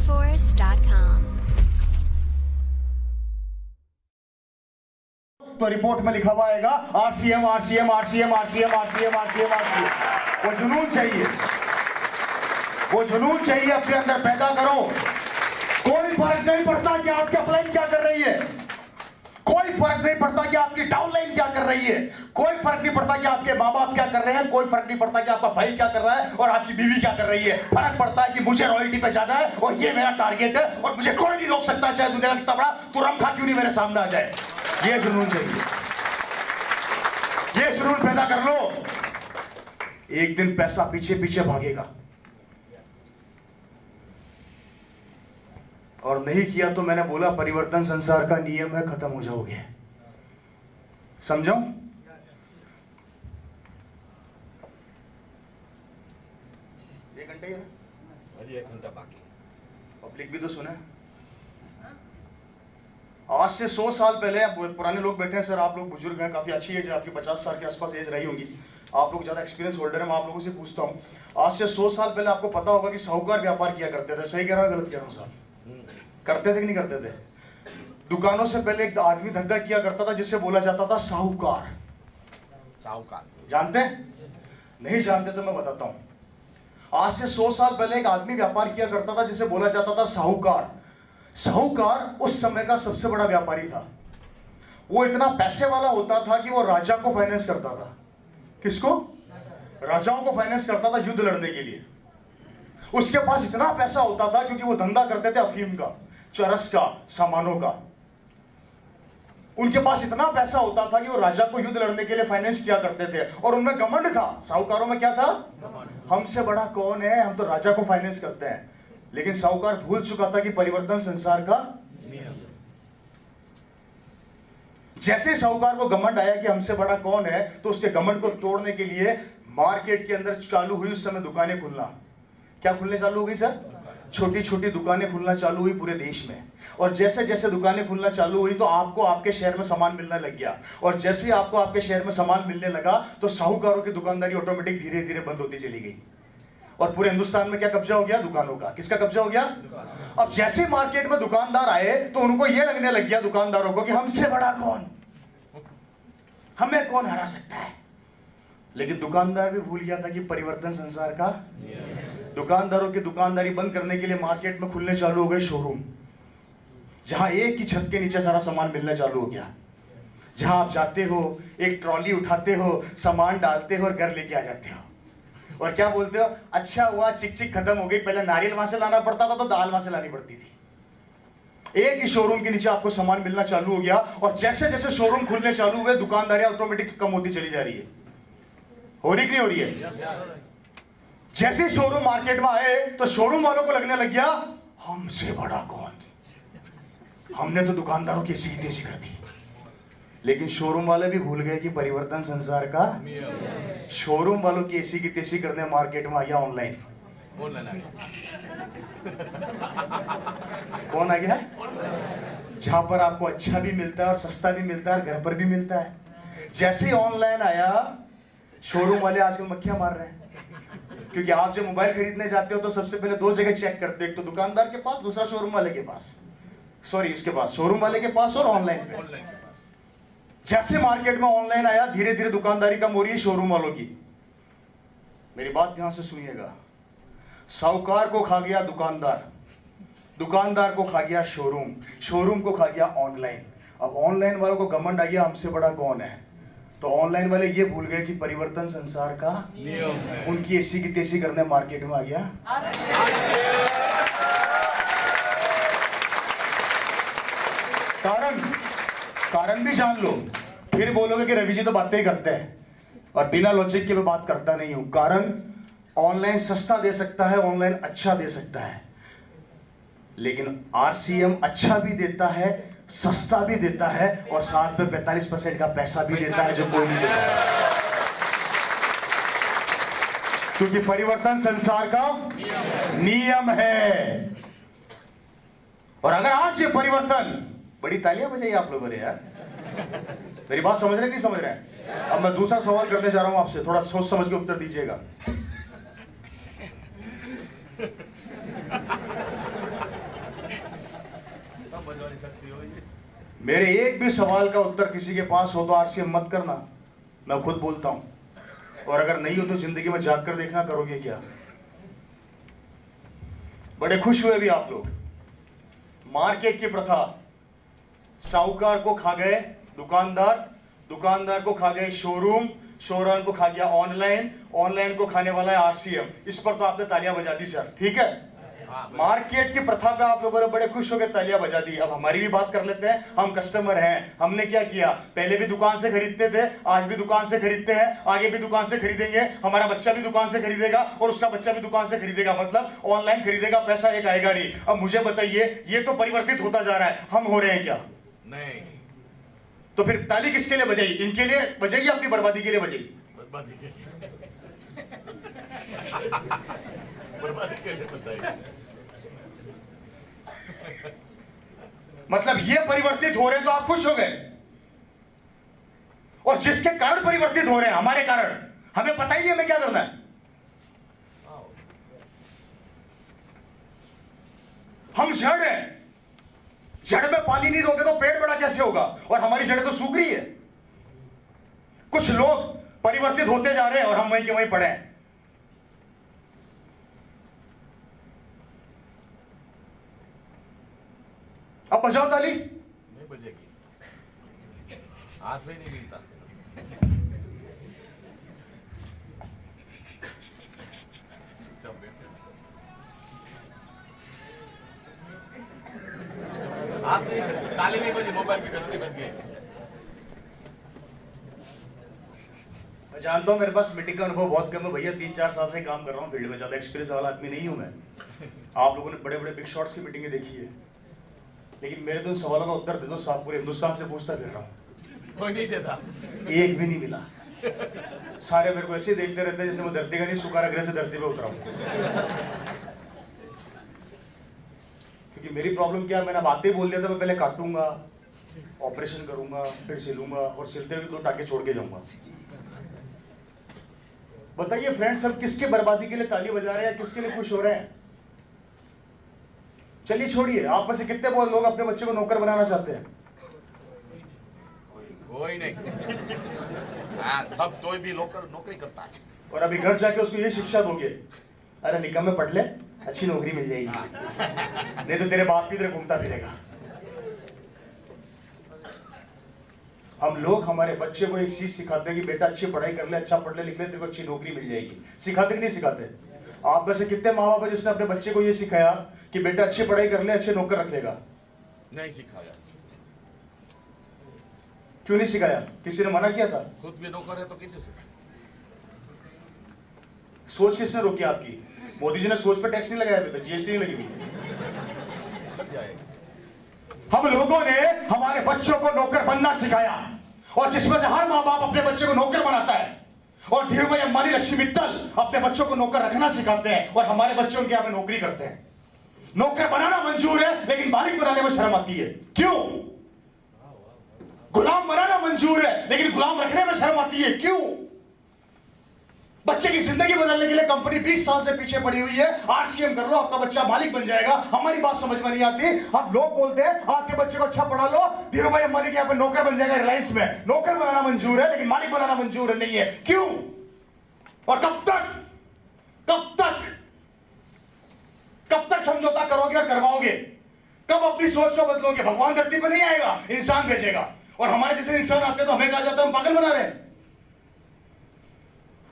theforest.com। तो रिपोर्ट में लिखा हुआ आएगा RCM RCM RCM RCM RCM RCM RCM. वो जुनून चाहिए, वो जुनून चाहिए अपने अंदर पैदा करो। कोई फर्क नहीं पड़ता कि आपकी अपलाइन क्या कर रही है, कोई फर्क नहीं पड़ता कि आपकी डाउनलाइन क्या कर रही है, कोई फर्क नहीं पड़ता कि आपके माँ बाप क्या कर रहे हैं, कोई फर्क नहीं पड़ता कि आपका भाई क्या कर रहा है और आपकी बीवी क्या कर रही है। फर्क पड़ता है कि मुझे रॉयल्टी पे जाना है और ये मेरा टारगेट है और मुझे कोई नहीं रोक सकता, चाहे दुनिया का कितना बड़ा तुरंखा क्यों नहीं मेरे सामने आ जाए। ये जुनून चाहिए, ये जुनून पैदा कर लो। एक दिन पैसा पीछे पीछे भागेगा और नहीं किया तो मैंने बोला परिवर्तन संसार का नियम है, खत्म हो जाओगे। समझो? एक घंटे ही है, अभी 1 घंटा बाकी। पब्लिक भी तो सुने। आज से 100 साल पहले, पुराने लोग बैठे हैं सर, आप लोग बुजुर्ग हैं, काफी अच्छी एज है आपकी, 50 साल के आसपास एज रही होगी, आप लोग ज्यादा एक्सपीरियंस होल्डर हैं। मैं आप लोगों से पूछता हूँ, आज से 100 साल पहले आपको पता होगा कि साहूकार व्यापार किया करते थे। सही कह रहा हूँ गलत कह रहा हूँ साहब? करते थे कि नहीं करते थे? दुकानों से पहले एक आदमी धंधा किया करता था जिसे बोला जाता था साहूकार। साहूकार जानते हैं? नहीं जानते तो मैं बताता हूं। आज से 100 साल पहले एक आदमी व्यापार किया करता था जिसे बोला जाता था साहूकार। साहूकार उस समय का सबसे बड़ा व्यापारी था। वो इतना पैसे वाला होता था कि वो राजा को फाइनेंस करता था। किसको? राजाओं को फाइनेंस करता था युद्ध लड़ने के लिए। उसके पास इतना पैसा होता था क्योंकि वो धंधा करते थे अफीम का, चरस का, सामानों का। उनके पास इतना पैसा होता था कि वो राजा को युद्ध लड़ने के लिए फाइनेंस किया करते थे और उनमें घमंड था। साहूकारों में क्या था? हमसे बड़ा कौन है, हम तो राजा को फाइनेंस करते हैं। लेकिन साहूकार भूल चुका था कि परिवर्तन संसार का नियम। जैसे साहूकार को घमंड आया कि हमसे बड़ा कौन है, तो उसके घमंड को तोड़ने के लिए मार्केट के अंदर चालू हुई उस समय दुकानें खुलना। क्या खुलने चालू हो गई सर? छोटी छोटी दुकानें खुलना चालू हुई पूरे देश में। और जैसे जैसे दुकानें खुलना चालू हुई तो आपको आपके शहर में सामान मिलने लग गया। और जैसे ही आपको आपके शहर में सामान मिलने लगा तो साहूकारों की दुकानदारी ऑटोमेटिक धीरे धीरे बंद होती चली गई। और पूरे हिंदुस्तान में क्या कब्जा हो गया? दुकानों का। किसका कब्जा हो गया? अब जैसे मार्केट में दुकानदार आए तो उनको यह लगने लग गया दुकानदारों को कि हमसे बड़ा कौन, हमें कौन हरा सकता है। लेकिन दुकानदार भी भूल गया था कि परिवर्तन संसार का। दुकानदारों की दुकानदारी बंद करने के लिए मार्केट में खुलने चालू हो गए शोरूम, जहां एक ही छत के नीचे सारा सामान मिलना चालू हो गया। जहां आप जाते हो, एक ट्रॉली उठाते हो, सामान डालते हो और घर लेके आ जाते हो। और क्या बोलते हो? अच्छा हुआ चिक चिक खत्म हो गई, पहले नारियल वहां से लाना पड़ता था तो दाल वहां से लानी पड़ती थी। एक ही शोरूम के नीचे आपको सामान मिलना चालू हो गया। और जैसे जैसे शोरूम खुलने चालू हुए दुकानदारी ऑटोमेटिक कम होती चली जा रही है। हो रही कि नहीं हो रही है? जैसे शोरूम मार्केट में आए तो शोरूम वालों को लगने लग गया हमसे बड़ा कौन, हमने तो दुकानदारों की ऐसी की तैसी कर दी। लेकिन शोरूम वाले भी भूल गए कि परिवर्तन संसार का। शोरूम वालों की ऐसी की तैसी करने मार्केट में आ गया ऑनलाइन। कौन आ गया? जहां पर आपको अच्छा भी मिलता है और सस्ता भी मिलता है और घर पर भी मिलता है। जैसे ही ऑनलाइन आया शोरूम वाले आजकल मक्खियां मार रहे हैं। क्योंकि आप जब मोबाइल खरीदने जाते हो तो सबसे पहले 2 जगह चेक करते हो, एक तो दुकानदार के पास, दूसरा शोरूम वाले के पास, सॉरी उसके पास, शोरूम वाले के पास और ऑनलाइन पे। जैसे मार्केट में ऑनलाइन आया धीरे धीरे दुकानदारी कम हो रही है शोरूम वालों की। मेरी बात ध्यान से सुनिएगा। साहूकार को खा गया दुकानदार, दुकानदार को खा गया शोरूम, शोरूम को खा गया ऑनलाइन। अब ऑनलाइन वालों को घमंड आ गया हमसे बड़ा कौन है। तो ऑनलाइन वाले ये भूल गए कि परिवर्तन संसार का नियम है। उनकी ऐसी की तैसी करने मार्केट में आ गया। कारण भी जान लो, फिर बोलोगे कि रवि जी तो बातें ही करते हैं और बिना लॉजिक के मैं बात करता नहीं हूं। कारण ऑनलाइन सस्ता दे सकता है, ऑनलाइन अच्छा दे सकता है, लेकिन आरसीएम अच्छा भी देता है, सस्ता भी देता है और साथ में 45% का पैसा भी देता है जो कोई नहीं देता। क्योंकि परिवर्तन संसार का नियम है। और अगर आज ये परिवर्तन, बड़ी तालियां बजाइए आप लोगों ने यार, मेरी बात समझ रहे नहीं समझ रहे हैं? अब मैं दूसरा सवाल करने जा रहा हूं आपसे, थोड़ा सोच समझ के उत्तर दीजिएगा। मेरे एक भी सवाल का उत्तर किसी के पास हो तो आरसीएम मत करना, मैं खुद बोलता हूं। और अगर नहीं हो तो जिंदगी में जाग कर देखना करोगे क्या। बड़े खुश हुए भी आप लोग। मार्केट की प्रथा, साहूकार को खा गए दुकानदार, दुकानदार को खा गए शोरूम, शोरूम को खा गया ऑनलाइन, ऑनलाइन को खाने वाला है आरसीएम। इस पर तो आपने तालियां बजा दी सर, ठीक है। मार्केट की प्रथा पे आप लोगों ने बड़े खुश होकर तालियां बजा दी। अब हमारी भी बात कर लेते हैं। हम कस्टमर हैं, हमने क्या किया, पहले भी दुकान से खरीदते थे, आज भी दुकान से खरीदते हैं, आगे भी दुकान से खरीदेंगे, हमारा बच्चा भी दुकान से खरीदेगा और उसका बच्चा भी दुकान से खरीदेगा, मतलब ऑनलाइन खरीदेगा, पैसा एक आएगा नहीं। अब मुझे बताइए, ये तो परिवर्तित होता जा रहा है, हम हो रहे हैं क्या? नहीं। तो फिर ताली किसके लिए बजाई? इनके लिए बजाइए, अपनी बर्बादी के लिए बजाई। बर्बादी के लिए बर्बादी के लिए बताइए। मतलब ये परिवर्तित हो रहे हैं तो आप खुश हो गए, और जिसके कारण परिवर्तित हो रहे हैं, हमारे कारण, हमें पता ही नहीं हमें क्या करना है। हम जड़ हैं, जड़ में पानी नहीं दोगे तो पेड़ बड़ा कैसे होगा? और हमारी जड़ें तो सूख रही है। कुछ लोग परिवर्तित होते जा रहे हैं और हम वहीं के वहीं पड़े हैं। अब बजाओ ताली। नहीं बजेगी, हाथ में नहीं मिलता। चुपचाप बैठे, हाथ नहीं, ताली नहीं बजी, मोबाइल की गलती बन गई। मैं जानता हूं मेरे पास मीटिंग का अनुभव बहुत कम है भैया, 3-4 साल से काम कर रहा हूं फील्ड में, ज्यादा एक्सपीरियंस वाला आदमी नहीं हूं मैं। आप लोगों ने बड़े बड़े बिग शॉट्स की मीटिंगें देखी है, लेकिन मेरे तो उन सवालों का उत्तर दे दो साहब, पूरे हिंदुस्तान से पूछता फिर रहा हूं, कोई नहीं देता, एक भी नहीं मिला। सारे मेरे को ऐसे देखते रहते हैं जैसे मैं धरती का नहीं, सुखारा ग्रह से धरती पे उतरा हूं। क्योंकि मेरी प्रॉब्लम क्या है, मैंने बातें बोल दिया था, मैं पहले काटूंगा, ऑपरेशन करूंगा, फिर सिलूंगा, और सिलते हुए 2 टाके छोड़ के जाऊंगा। बताइए फ्रेंड्स, हम किसके बर्बादी के लिए ताली बजा रहे हैं, किसके लिए खुश हो रहे हैं? चलिए छोड़िए, आप में से कितने बहुत लोग अपने बच्चे को नौकर बनाना चाहते हैं? कोई नहीं। सब कोई भी नौकरी करता है। और अभी घर जाके उसको ये शिक्षा दोगे, अरे निकम में पढ़ ले, अच्छी नौकरी मिल जाएगी, नहीं तो तेरे बाप की तरह घूमता फिरेगा। हम लोग हमारे बच्चे को एक चीज सिखाते हैं कि बेटा अच्छी पढ़ाई कर ले, अच्छा पढ़ ले, लिख ले, तेरे को अच्छी नौकरी मिल जाएगी। सिखाते कि नहीं सिखाते? आप में से कितने माँ बाप है जिसने अपने बच्चे को ये सिखाया कि बेटा अच्छी पढ़ाई कर ले, अच्छे नौकर रखेगा? नहीं सिखाया। क्यों नहीं सिखाया? किसी ने मना किया था? खुद भी नौकर है तो किसी से? सोच किसने रोकी आपकी? मोदी जी ने सोच पे टैक्स नहीं लगाया, अभी तक जीएसटी नहीं लगी हुई। हम लोगों ने हमारे बच्चों को नौकर बनना सिखाया, और जिसमें से हर माँ बाप अपने बच्चे को नौकर बनाता है, और धीरूभाई अंबानी, लक्ष्मी मित्तल अपने बच्चों को नौकर रखना सिखाते हैं, और हमारे बच्चों के यहाँ पे नौकरी करते हैं। नौकर बनाना मंजूर है, लेकिन मालिक बनाने में शर्म आती है। क्यों? गुलाम बनाना मंजूर है, लेकिन गुलाम रखने में शर्म आती है। क्यों? बच्चे की जिंदगी बदलने के लिए कंपनी 20 साल से पीछे पड़ी हुई है, आरसीएम कर लो, आपका बच्चा मालिक बन जाएगा। हमारी बात समझ में नहीं आती। अब लोग बोलते हैं आपके बच्चे को अच्छा पढ़ा लो, धीरूभाई अंबानी के यहाँ पे नौकर बन जाएगा रिलायंस में। नौकर बनाना मंजूर है, लेकिन मालिक बनाना मंजूर नहीं है। क्यों? और कब तक समझौता करोगे और करवाओगे? कब अपनी सोच को बदलोगे? भगवान धरती पर नहीं आएगा, इंसान भेजेगा, और हमारे जैसे इंसान आते तो हमें कहा जाता है हम पागल बना रहे हैं।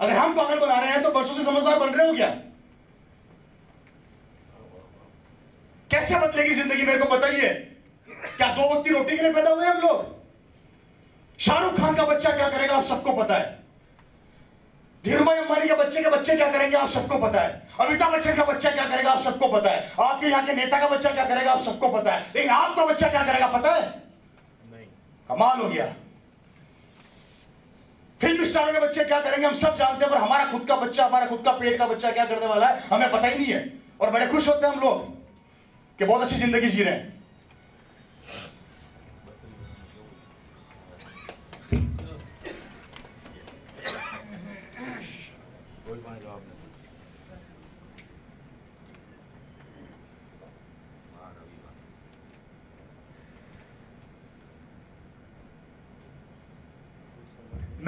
अगर हम पागल बना रहे हैं तो बरसों से समझदार बन रहे हो क्या? कैसे बदलेगी जिंदगी, मेरे को बताइए। क्या 2 वक्त की रोटी के लिए पैदा हुए हम लोग? शाहरुख खान का बच्चा क्या करेगा आप सबको पता है। धीरूभाई अंबानी के बच्चे क्या करेंगे आप सबको पता है। अमिताभ बच्चन का बच्चा क्या करेगा आप सबको पता है। आपके यहाँ के नेता का बच्चा क्या करेगा आप सबको पता है, लेकिन आपका बच्चा क्या करेगा पता है? नहीं। कमाल हो गया। फिल्म स्टारों के बच्चे क्या करेंगे हम सब जानते हैं, पर हमारा खुद का बच्चा, हमारा खुद का पेट का बच्चा क्या करने वाला है हमें पता ही नहीं है। और बड़े खुश होते हैं हम लोग कि बहुत अच्छी जिंदगी जी रहे हैं। कोई जवाब नहीं।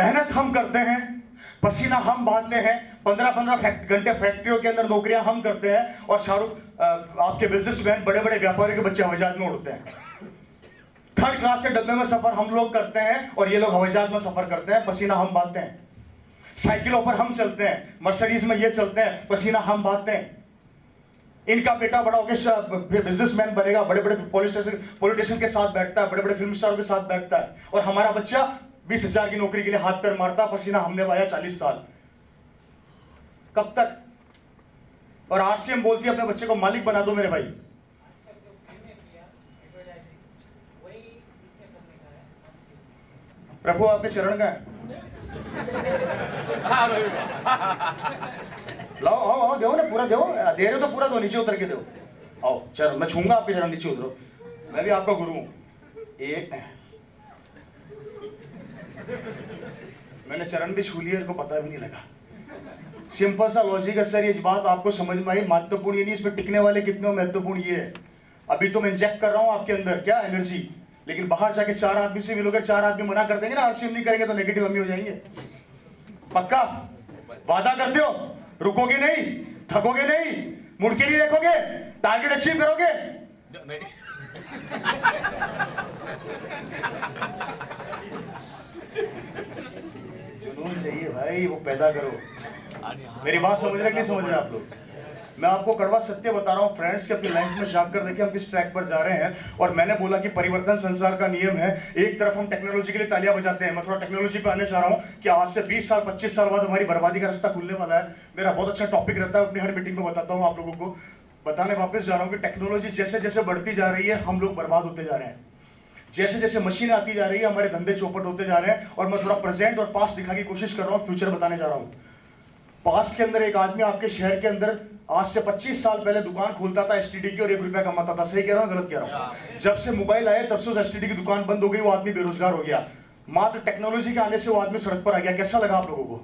मेहनत हम करते हैं, पसीना हम बहाते हैं, 15-15 घंटे फैक्ट्रियों के अंदर नौकरियां हम करते हैं, और शाहरुख आपके बिजनेसमैन, बड़े बड़े व्यापारियों के बच्चे हवाई जहाज में उड़ते हैं। 3rd क्लास के डब्बे में सफर हम लोग करते हैं और ये लोग हवाई जहाज में सफर करते हैं, पसीना हम बहाते हैं। साइकिलों पर हम चलते हैं, मर्सिडीज में ये चलते हैं, पसीना हम बहाते हैं। इनका बेटा बड़ा होकर बिजनेसमैन बनेगा, बड़े बड़े पॉलिटिशियन के साथ बैठता है, बड़े बड़े फिल्म स्टारों के साथ बैठता है, और हमारा बच्चा 20,000 की नौकरी के लिए हाथ पैर मारता, पसीना हमने बहाया 40 साल। कब तक? और आरसीएम बोलती है अपने बच्चे को मालिक बना दो मेरे भाई। प्रभु आपके चरण का है, लाओ आओ आओ, दो ना पूरा, दो दे रहे हो तो पूरा दो, नीचे उतर के दो। आओ चरण, मैं छूंगा आपके चरण, नीचे उतरो, मैं भी आपका गुरु हूं। मैंने चरण भी छू लिया, इनको पता भी नहीं लगा। सिंपल सा लॉजिक है सर, ये बात आपको समझ में आई। महत्वपूर्ण ये नहीं इसमें टिकने वाले कितने, महत्वपूर्ण ये है। अभी तो मैं इंजेक्ट कर रहा हूं आपके अंदर क्या एनर्जी, लेकिन बाहर जाके 4 आदमी से मिलोगे, 4 आदमी मना कर देंगे ना, आरसीएम नहीं करेंगे तो नेगेटिव हम ही हो जाएंगे। पक्का वादा करते हो? रुकोगे नहीं, थकोगे नहीं, मुड़ के नहीं देखोगे, टारगेट अचीव करोगे? नहीं। जुनून चाहिए भाई, वो पैदा करो। मेरी बात समझ रहे कि नहीं समझ रहे आप लोग? मैं आपको कड़वा सत्य बता रहा हूं फ्रेंड्स, कि अपनी लाइफ में झांक कर देखिए हम किस ट्रैक पर जा रहे हैं। और मैंने बोला कि परिवर्तन संसार का नियम है। एक तरफ हम टेक्नोलॉजी के लिए तालियां बजाते हैं, मैं थोड़ा टेक्नोलॉजी पे आने जा रहा हूं कि आज से 20 साल 25 साल बाद हमारी बर्बादी का रास्ता खुलने वाला है। मेरा बहुत अच्छा टॉपिक रहता है, अपनी हर मीटिंग में बताता हूं आप लोगों को। बताने वापस जा रहा हूं कि टेक्नोलॉजी जैसे जैसे बढ़ती जा रही है, हम लोग बर्बाद होते जा रहे हैं। जैसे जैसे मशीनें आती जा रही है, हमारे धंधे चौपट होते जा रहे हैं। और मैं थोड़ा प्रेजेंट और पास्ट दिखाने की कोशिश कर रहा हूं, फ्यूचर बताने जा रहा हूं। पास्ट के अंदर एक आदमी आपके शहर के अंदर आज से 25 साल पहले दुकान खोलता था एसटीडी की, और 1 रुपया कमाता था। सही कह रहा हूं गलत कह रहा हूं? जब से मोबाइल आए तब से उस एसटीडी की दुकान बंद हो गई, वो आदमी बेरोजगार हो गया। मात्र टेक्नोलॉजी के आने से वो आदमी सड़क पर आ गया। कैसा लगा आप लोगों को?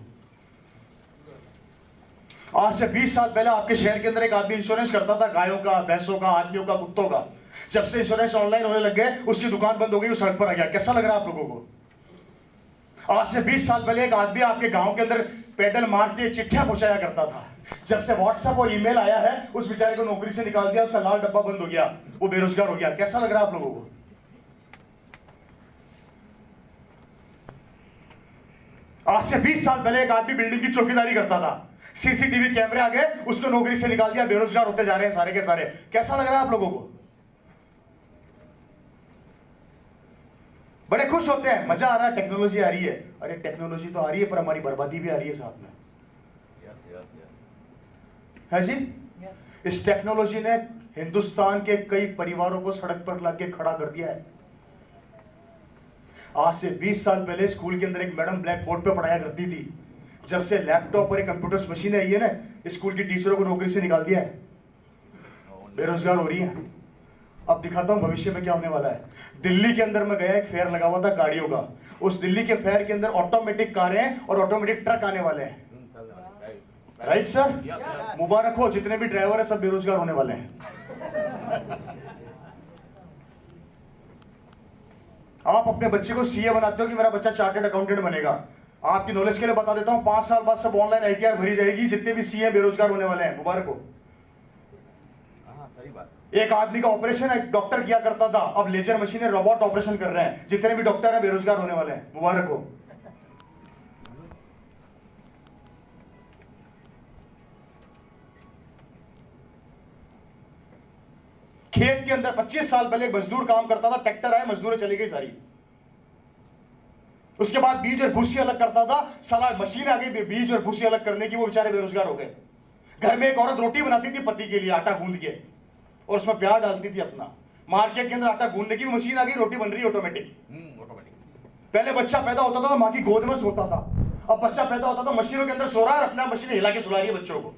आज से 20 साल पहले आपके शहर के अंदर एक आदमी इंश्योरेंस करता था, गायों का, भैंसों का, आदमियों का, कुत्तों का। जब से इंश्योरेंस ऑनलाइन होने लग गए, उसकी दुकान बंद हो गई, वो सड़क पर आ गया। कैसा लग रहा है आप लोगों को? आज से 20 साल पहले एक आदमी आपके गांव के अंदर पैडल मार के चिट्ठियां पहुंचाया करता था। जब से व्हाट्सएप और ईमेल आया है, उस बेचारे को नौकरी से निकाल दिया, उसका लाल डब्बा बंद हो गया, वो बेरोजगार हो गया। कैसा लग रहा है आप लोगों को? आज से 20 साल पहले एक आदमी बिल्डिंग की चौकीदारी करता था, सीसीटीवी कैमरे आ गए, उसको नौकरी से निकाल दिया, बेरोजगार होते जा रहे हैं सारे के सारे। कैसा लग रहा है आप लोगों को? बड़े खुश होते हैं, मजा आ रहा है, टेक्नोलॉजी आ रही है। अरे टेक्नोलॉजी तो आ रही है, पर हमारी बर्बादी भी आ रही है साथ में। है जी? इस टेक्नोलॉजी ने हिंदुस्तान के कई परिवारों को सड़क पर लाके खड़ा कर दिया है। आज से 20 साल पहले स्कूल के अंदर एक मैडम ब्लैक बोर्ड पे पढ़ाया करती थी। जब से लैपटॉप और एक कंप्यूटर्स मशीन आई है ना, स्कूल की टीचरों को नौकरी से निकाल दिया है, बेरोजगार हो रही है। अब दिखाता हूं भविष्य में क्या होने वाला है। दिल्ली के अंदर मैं गया, एक फेयर लगा हुआ था गाड़ियों का। उस दिल्ली के फेयर के अंदर ऑटोमेटिक कारें और ऑटोमेटिक ट्रक आने वाले हैं। Right sir? मुबारक हो, जितने भी ड्राइवर है सब बेरोजगार होने वाले हैं। आप अपने बच्चे को सीए बनाते हो कि मेरा बच्चा चार्टर्ड अकाउंटेंट बनेगा। आपकी नॉलेज के लिए बता देता हूं, 5 साल बाद सब ऑनलाइन आईटीआर भरी जाएगी। जितने भी सीए बेरोजगार होने वाले हैं, मुबारक हो। सही बात। एक आदमी का ऑपरेशन एक डॉक्टर किया करता था, अब लेजर मशीनें रोबोट ऑपरेशन कर रहे हैं। जितने भी डॉक्टर हैं बेरोजगार होने वाले हैं, मुबारक हो। खेत के अंदर 25 साल पहले एक मजदूर काम करता था, ट्रैक्टर आए, मजदूरें चली गई सारी। उसके बाद बीज और भूसी अलग करता था, साला मशीन आ गई बीज और भूसी अलग करने की, वो बेचारे बेरोजगार हो गए। घर में एक औरत रोटी बनाती थी पति के लिए, आटा गूंद के, और उसमें प्याज डालती थी अपना। मार्केट के अंदर आटा गूंदने की मशीन आ गई, रोटी बन रही ऑटोमेटिक। पहले बच्चा पैदा होता था तो माँ की गोद में सोता था, अब बच्चा पैदा होता था मशीनों के अंदर सो रहा है, अपना मशीन हिला के सुला रही है बच्चों को।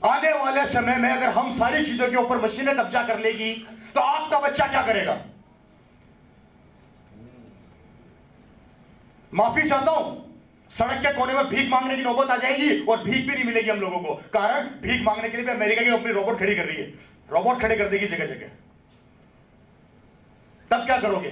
आने वाले समय में अगर हम सारी चीजों के ऊपर मशीनें कब्जा कर लेगी तो आपका बच्चा क्या करेगा? माफी चाहता हूं, सड़क के कोने में भीख मांगने की नौबत आ जाएगी और भीख भी नहीं मिलेगी हम लोगों को। कारण भीख मांगने के लिए भी अमेरिका की कंपनी रोबोट खड़ी कर रही है, रोबोट खड़े कर देगी जगह जगह। तब क्या करोगे?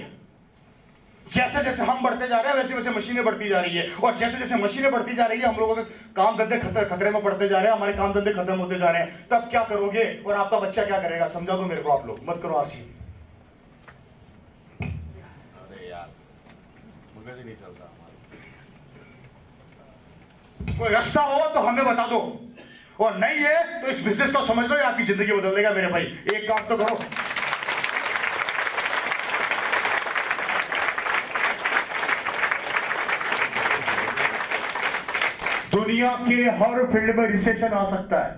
जैसे जैसे हम बढ़ते जा रहे हैं वैसे वैसे मशीनें बढ़ती जा रही है, और जैसे जैसे मशीनें बढ़ती जा रही है हम लोगों के काम धंधे खतरे में पड़ते जा रहे हैं, हमारे काम धंधे खत्म होते जा रहे हैं। तब क्या करोगे? और आपका बच्चा क्या करेगा? समझा दो मेरे को आप लोग, मत करो आरसी। अरे यार मगज ही नहीं चलता हमारा। कोई रास्ता हो तो हमें बता दो, और नहीं है तो इस बिजनेस को समझ लो, ये आपकी जिंदगी बदल देगा मेरे भाई। एक काम तो करो। दुनिया के हर फील्ड में रिसेशन आ सकता है,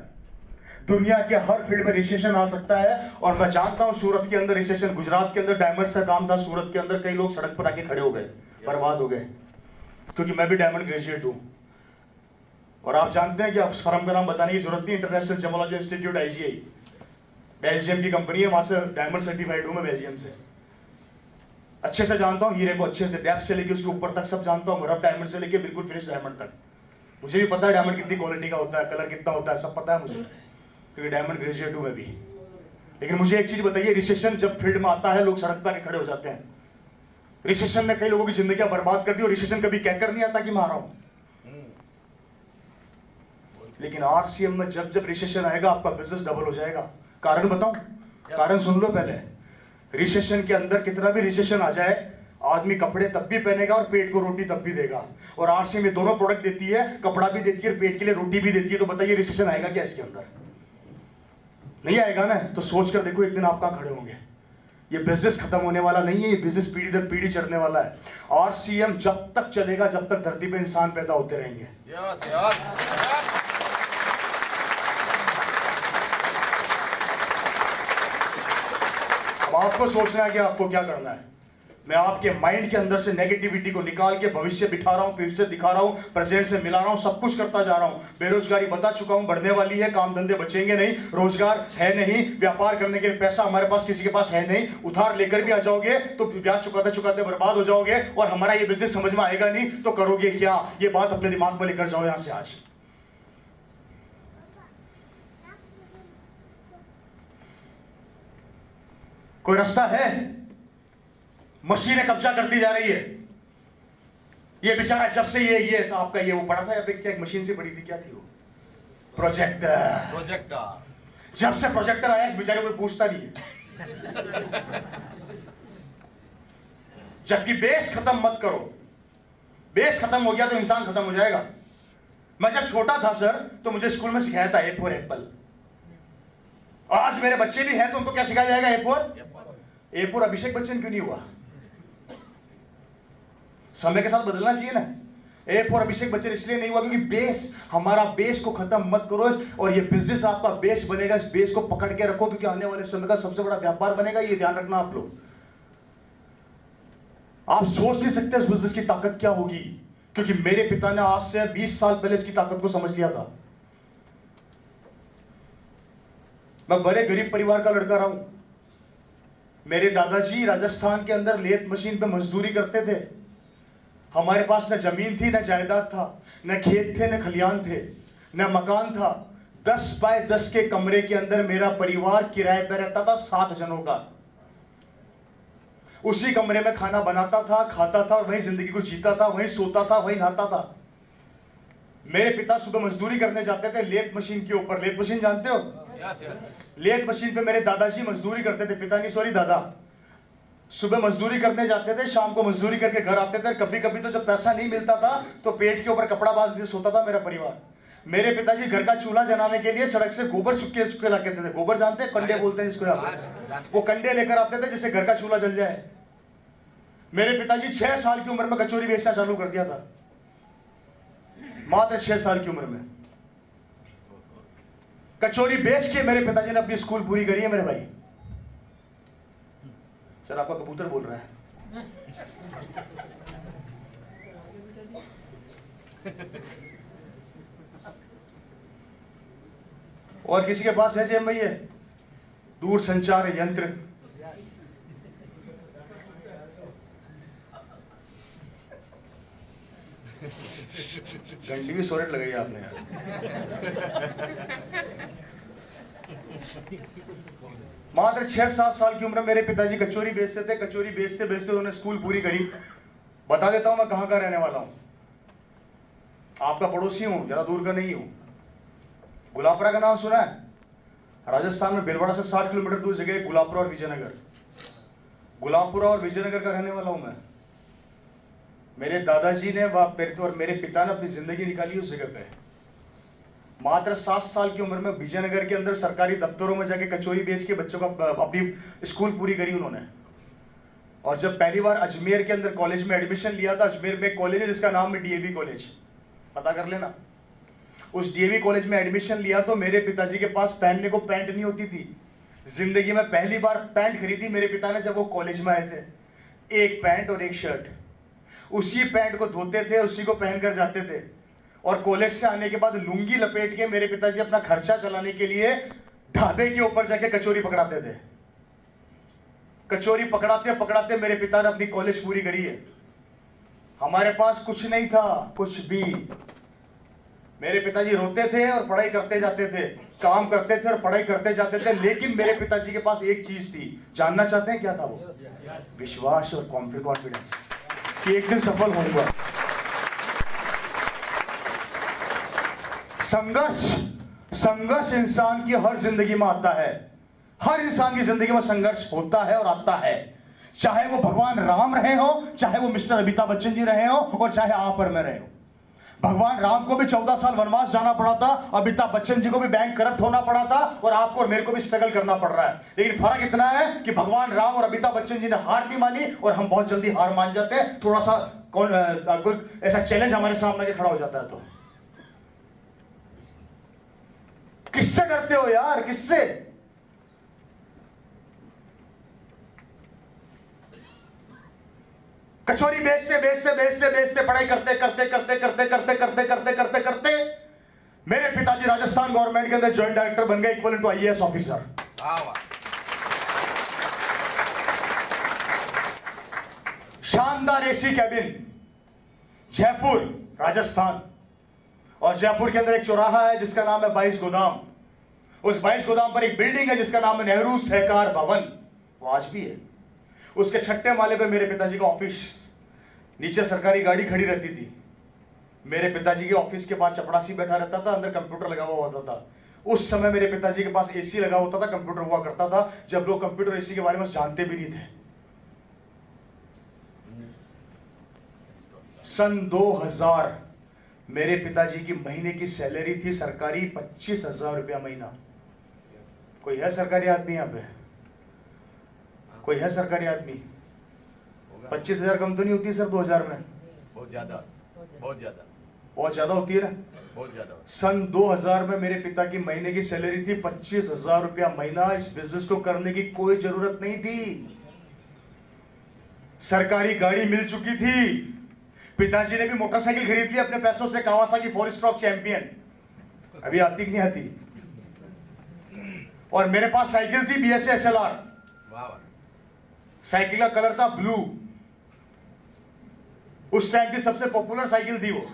दुनिया के हर फील्ड में रिसेशन आ सकता है। और मैं जानता हूं सूरत के अंदर रिसेशन, गुजरात के अंदर डायमंड का काम था, सूरत के अंदर कई लोग सड़क पर आके खड़े हो गए, बर्बाद हो गए। क्योंकि मैं भी डायमंड ग्रेजुएट हूं, और आप जानते हैं कि आप फर्म का नाम बताने की जरूरत नहीं, international gemology institute IGI, Belgium की कंपनी है, वहां से डायमंड सर्टिफाइड हूं मैं, बेल्जियम से। अच्छे से जानता हूं हीरे को, अच्छे से डेप्थ से लेके उसके ऊपर तक सब जानता हूं, रफ डायमंड से लेके बिल्कुल फिनिश डायमंड तक। मुझे भी पता है डायमंड कितनी क्वालिटी का होता है, कलर कितना होता है, सब पता है मुझे, क्योंकि डायमंड ग्रेजुएट हूं मैं भी। लेकिन मुझे एक चीज बताइए, रिसेशन जब फील्ड में आता है लोग सड़क पर खड़े हो जाते हैं। रिसेशन ने कई लोगों की जिंदगी बर्बाद कर दी, और रिसेशन कभी कहकर नहीं आता कि मैं आ रहा हूं। लेकिन RCM में जब जब रिसेशन आएगा आपका बिजनेस डबल हो जाएगा। कारण बताऊं? कारण सुन लो पहले। रिसेशन के अंदर कितना भी रिसेशन आ जाए, आदमी कपड़े तब भी पहनेगा और पेट को रोटी तब भी देगा। और RCM में दोनों प्रोडक्ट देती है, कपड़ा भी देती है और पेट के लिए रोटी भी देती है। तो बताइए रिसेशन आएगा क्या इसके अंदर? नहीं आएगा ना। तो सोच कर देखो एक दिन आप कहां खड़े होंगे। ये बिजनेस खत्म होने वाला नहीं है, ये बिजनेस पीढ़ी दर पीढ़ी चढ़ने वाला है। RCM जब तक चलेगा जब तक धरती पे इंसान पैदा होते रहेंगे। Yes yes. अब आपको सोचना है कि आपको क्या करना है। मैं आपके माइंड के अंदर से नेगेटिविटी को निकाल के भविष्य बिठा रहा हूं, फ्यूचर दिखा रहा हूं, प्रेजेंट से मिला रहा हूं, सब कुछ करता जा रहा हूं। बेरोजगारी बता चुका हूं, बढ़ने वाली है, काम धंधे बचेंगे नहीं, रोजगार है नहीं, व्यापार करने के लिए पैसा हमारे पास किसी के पास है नहीं, उधार लेकर भी आ जाओगे तो ब्याज चुकाते चुकाते बर्बाद हो जाओगे, और हमारा ये बिजनेस समझ में आएगा नहीं तो करोगे क्या? ये बात अपने दिमाग में लेकर जाओ यहां से आज। कोई रास्ता है? मशीनें कब्जा करती जा रही है। ये बेचारा जब से ये तो आपका ये वो पड़ा था, या क्या एक मशीन से पड़ी थी, क्या थी वो? प्रोजेक्टर। जब से प्रोजेक्टर आया इस बेचारे को पूछता नहीं है। जबकि बेस खत्म मत करो, बेस खत्म हो गया तो इंसान खत्म हो जाएगा। मैं जब छोटा था सर तो मुझे स्कूल में सिखाया था A for एप्पल। आज मेरे बच्चे भी हैं तो उनको क्या सिखाया जाएगा? A for अभिषेक बच्चन क्यों नहीं हुआ? समय के साथ बदलना चाहिए ना। A for अभिषेक बच्चन इसलिए नहीं हुआ क्योंकि बेस, हमारा बेस को खत्म मत करो। और ये बिजनेस आपका बेस बनेगा, इस बेस को पकड़ के रखो क्योंकि आने वाले समय का सबसे बड़ा व्यापार बनेगा। ये ध्यान रखना आप लोग। आप सोच नहीं सकते इस बिजनेस की ताकत क्या होगी, क्योंकि मेरे पिता ने आज से 20 साल पहले इसकी ताकत को समझ लिया था। मैं बड़े गरीब परिवार का लड़का रहा हूं। मेरे दादाजी राजस्थान के अंदर लेथ मशीन पे मजदूरी करते थे। हमारे पास न जमीन थी, न जायदाद था, न खेत थे, न खलियान थे, न मकान था। 10 बाय 10 के कमरे के अंदर मेरा परिवार किराए पर रहता था, 7 जनों का। उसी कमरे में खाना बनाता था, खाता था, और वहीं जिंदगी को जीता था, वहीं सोता था, वहीं नहाता था। मेरे पिता सुबह मजदूरी करने जाते थे लेथ मशीन के ऊपर। लेथ मशीन जानते हो? लेथ मशीन पे मेरे दादाजी मजदूरी करते थे, पिता नहीं सॉरी दादा। सुबह मजदूरी करने जाते थे, शाम को मजदूरी करके घर आते थे। कभी कभी तो जब पैसा नहीं मिलता था तो पेट के ऊपर कपड़ा बांध के सोता था मेरा परिवार। मेरे पिताजी घर का चूल्हा जलाने के लिए सड़क से गोबर चुपके चुपके लाते थे। गोबर जानते हैं? कंडे बोलते हैं जिसको यहाँ पे। वो कंडे लेकर आते थे जिससे घर का चूल्हा जल जाए। मेरे पिताजी 6 साल की उम्र में कचौरी बेचना चालू कर दिया था, मात्र 6 साल की उम्र में। कचौरी बेच के मेरे पिताजी ने अपनी स्कूल पूरी करी है मेरे भाई। सर आपका कबूतर बोल रहा है। और किसी के पास है जेब में ये दूर संचार यंत्र? घंटी भी सोरेट लगाई आपने यार। मात्र 6-7 साल की उम्र में मेरे पिताजी कचौरी बेचते थे। कचौरी बेचते बेचते उन्होंने स्कूल पूरी करी। बता देता हूं मैं कहां का रहने वाला हूं, आपका पड़ोसी हूं, ज्यादा दूर का नहीं हूं। गुलाबपुरा का नाम सुना है? राजस्थान में भीलवाड़ा से 60 किलोमीटर दूर जगह है गुलाबपुरा और विजयनगर। गुलाबपुरा और विजयनगर का रहने वाला हूं मैं। मेरे दादाजी ने और मेरे पिता ने अपनी जिंदगी निकाली उस जगह पे। मात्र 7 साल की उम्र में विजयनगर के अंदर सरकारी दफ्तरों में जाके कचौरी बेच के बच्चों का अपनी स्कूल पूरी करी उन्होंने। और जब पहली बार अजमेर के अंदर कॉलेज में एडमिशन लिया था, अजमेर में एक कॉलेज है जिसका नाम है डीएवी कॉलेज, पता कर लेना। उस डीएवी कॉलेज में एडमिशन लिया तो मेरे पिताजी के पास पहनने को पैंट नहीं होती थी। जिंदगी में पहली बार पैंट खरीदी मेरे पिता ने जब वो कॉलेज में आए थे। एक पैंट और एक शर्ट, उसी पैंट को धोते थे, उसी को पहनकर जाते थे। और कॉलेज से आने के बाद लुंगी लपेट के मेरे पिताजी अपना खर्चा चलाने के लिए ढाबे के ऊपर जाके कचौरी पकड़ाते थे। कचौरी पकड़ाते पकड़ाते मेरे पिता ने अपनी कॉलेज पूरी करी है। हमारे पास कुछ नहीं था, कुछ भी। मेरे पिताजी रोते थे और पढ़ाई करते जाते थे, काम करते थे और पढ़ाई करते जाते थे। लेकिन मेरे पिताजी के पास एक चीज थी, जानना चाहते हैं क्या था वो? विश्वास और कॉन्फिडेंस कि एक दिन सफल होऊंगा। संघर्ष इंसान की हर जिंदगी में आता है। हर इंसान की जिंदगी में संघर्ष होता है और आता है। चाहे वो भगवान राम रहे हो, चाहे वो मिस्टर अमिताभ बच्चन जी रहे हो, और चाहे आप और मैं रहे हो। भगवान राम को भी 14 साल वनवास जाना पड़ा था, अमिताभ बच्चन जी को भी बैंक करप्ट होना पड़ा था, और आपको और मेरे को भी स्ट्रगल करना पड़ रहा है। लेकिन फर्क इतना है कि भगवान राम और अमिताभ बच्चन जी ने हार नहीं मानी, और हम बहुत जल्दी हार मान जाते हैं। थोड़ा सा कोई ऐसा चैलेंज हमारे सामने खड़ा हो जाता है तो किससे डरते हो यार? किससे? कचौरी बेचते बेचते बेचते बेचते पढ़ाई करते करते करते करते करते करते करते करते करते मेरे पिताजी राजस्थान गवर्नमेंट के अंदर ज्वाइंट डायरेक्टर बन गए, इक्वलेंट टू आईएएस ऑफिसर। शानदार एसी कैबिन, जयपुर राजस्थान। और जयपुर के अंदर एक चौराहा है जिसका नाम है 22 गोदाम। उस 22 गोदाम पर एक बिल्डिंग है जिसका नाम है नेहरू सहकार भवन, वो आज भी है। उसके 6ठे माले पे मेरे पिताजी का ऑफिस, नीचे सरकारी गाड़ी खड़ी रहती थी। मेरे पिताजी के ऑफिस के बाहर चपड़ासी बैठा रहता था, अंदर कंप्यूटर लगा हुआ होता था। उस समय मेरे पिताजी के पास एसी लगा होता था, कंप्यूटर हुआ करता था, जब लोग कंप्यूटर एसी के बारे में जानते भी नहीं थे। सन 2000 मेरे पिताजी की महीने की सैलरी थी सरकारी 25,000 रुपया महीना। कोई है सरकारी आदमी यहाँ पे? कोई है सरकारी आदमी? 25,000 कम तो नहीं होती सर 2000 में? बहुत ज्यादा, बहुत ज्यादा, बहुत ज्यादा होती है ना? बहुत ज्यादा। सन 2000 में मेरे पिता की महीने की सैलरी थी 25,000 रुपया महीना। इस बिजनेस को करने की कोई जरूरत नहीं थी। सरकारी गाड़ी मिल चुकी थी। पिताजी ने भी मोटरसाइकिल खरीद ली अपने पैसों से, कावासाकी 4 स्ट्रोक चैंपियन। अभी आती कि नहीं आती? और मेरे पास साइकिल थी BSA SLR। साइकिल का कलर था ब्लू। उस टाइम की सबसे पॉपुलर साइकिल थी वो।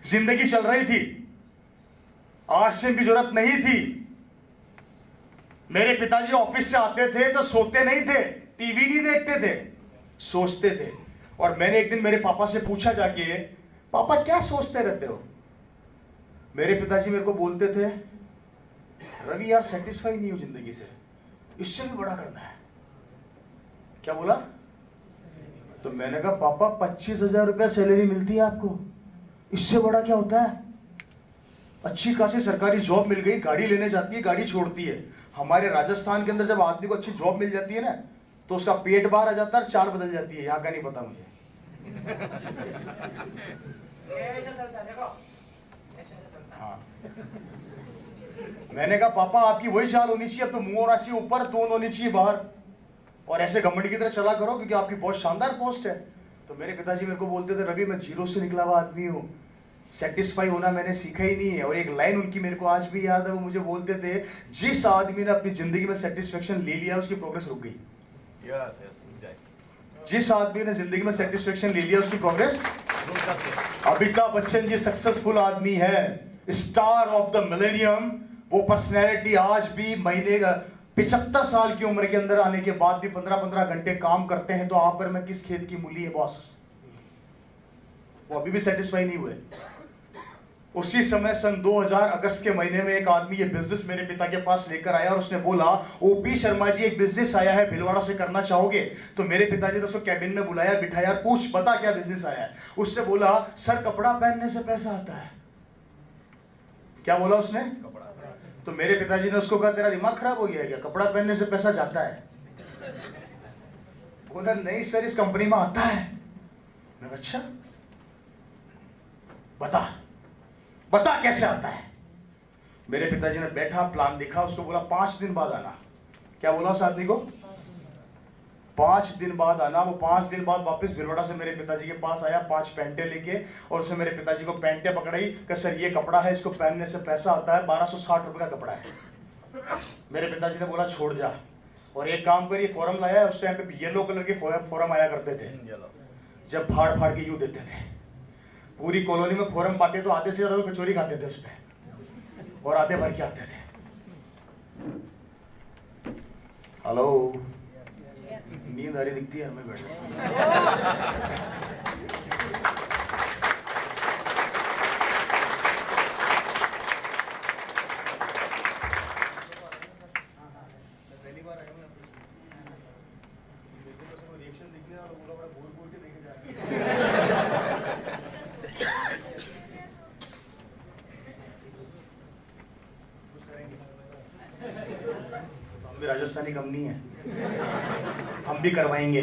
जिंदगी चल रही थी, आरसीएम की जरूरत नहीं थी। मेरे पिताजी ऑफिस से आते थे तो सोते नहीं थे, टीवी नहीं देखते थे, सोचते थे। और मैंने एक दिन मेरे पापा से पूछा जाके, पापा क्या सोचते रहते हो? मेरे पिताजी मेरे को बोलते थे, रवि यार सेटिस्फाई नहीं हो जिंदगी से, इससे भी बड़ा करना है। क्या बोला? तो मैंने कहा पापा 25,000 रुपया सैलरी मिलती है आपको, इससे बड़ा क्या होता है? अच्छी खासी सरकारी जॉब मिल गई, गाड़ी लेने जाती है, गाड़ी छोड़ती है। हमारे राजस्थान के अंदर जब आदमी को अच्छी जॉब मिल जाती है ना, तो उसका पेट बाहर आ जाता है, चाल बदल जाती है। यहाँ का नहीं पता मुझे। हाँ। मैंने कहा पापा आपकी वही चाल होनी चाहिए, अब तो मुंह होना चाहिए ऊपर, तोंद होनी चाहिए बाहर, और ऐसे घमंड की तरह चला करो क्योंकि आपकी बहुत शानदार पोस्ट है। तो मेरे पिताजी मेरे को बोलते थे, रवि मैं जीरो से निकला हुआ आदमी हूँ, सेटिस्फाई होना मैंने सीखा ही नहीं है। और एक लाइन उनकी मेरे को आज भी याद है, वो मुझे बोलते थे, जिस आदमी ने अपनी जिंदगी में सेटिस्फेक्शन ले लिया उसकी प्रोग्रेस रुक गई। जिस आदमी ने जिंदगी में सेटिस्फेक्शन ले लिया उसकी प्रोग्रेस। अमिताभ बच्चन जी सक्सेसफुल आदमी है, स्टार ऑफ द मिलेनियम, वो पर्सनैलिटी आज भी महीने का 75 साल की उम्र के अंदर आने के बाद भी 15-15 घंटे काम करते हैं। तो आप पर मैं किस खेत की मूली है बॉस? वो अभी भी सेटिस्फाई नहीं हुए। उसी समय सन 2000 अगस्त के महीने में एक आदमी ये बिजनेस मेरे पिता के पास लेकर आया और उसने बोला, ओपी शर्मा जी एक बिजनेस आया है भीलवाड़ा से, करना चाहोगे? तो मेरे पिताजी ने उसको कैबिन में बुलाया, बिठाया, पूछ बता क्या बिजनेस आया है। उसने बोला, सर कपड़ा पहनने से पैसा आता है। क्या बोला उसने? तो मेरे पिताजी ने उसको कहा, तेरा दिमाग खराब हो गया क्या, कपड़ा पहनने से पैसा जाता है? बोला, नहीं सर इस कंपनी में आता है। मैं अच्छा बता कैसे आता है। मेरे पिताजी ने बैठा, प्लान देखा, उसको बोला 5 दिन बाद आना। क्या बोला उस आदमी को? 5 दिन बाद आना। वो 5 दिन बाद वापस भीलवाड़ा से मेरे पिताजी के पास आया 5 पैंटे लेके, और उसने मेरे पिताजी को पैंटे पकड़ाई कि सर ये कपड़ा है, इसको पहनने से पैसा आता है, 1260 रुपए का कपड़ा है। मेरे पिताजी ने बोला छोड़ जा, और एक काम करिए, फॉर्म लाया। उस टाइम पे येलो कलर के फॉर्म आया करते थे, जब फाड़ के यूं देते थे। पूरी कॉलोनी में फॉर्म पाते तो आधे से ज्यादा तो कचौरी खाते थे उसपे, और आधे भर के आते थे। हेलो, नींद आ रही दिखती है हमें बैठे। पहली बार आया मैं रिएक्शन देखने और बोला बड़ा बोल के देखे जा रहे। हम भी राजस्थानी कम नहीं है, हम भी करवाएंगे।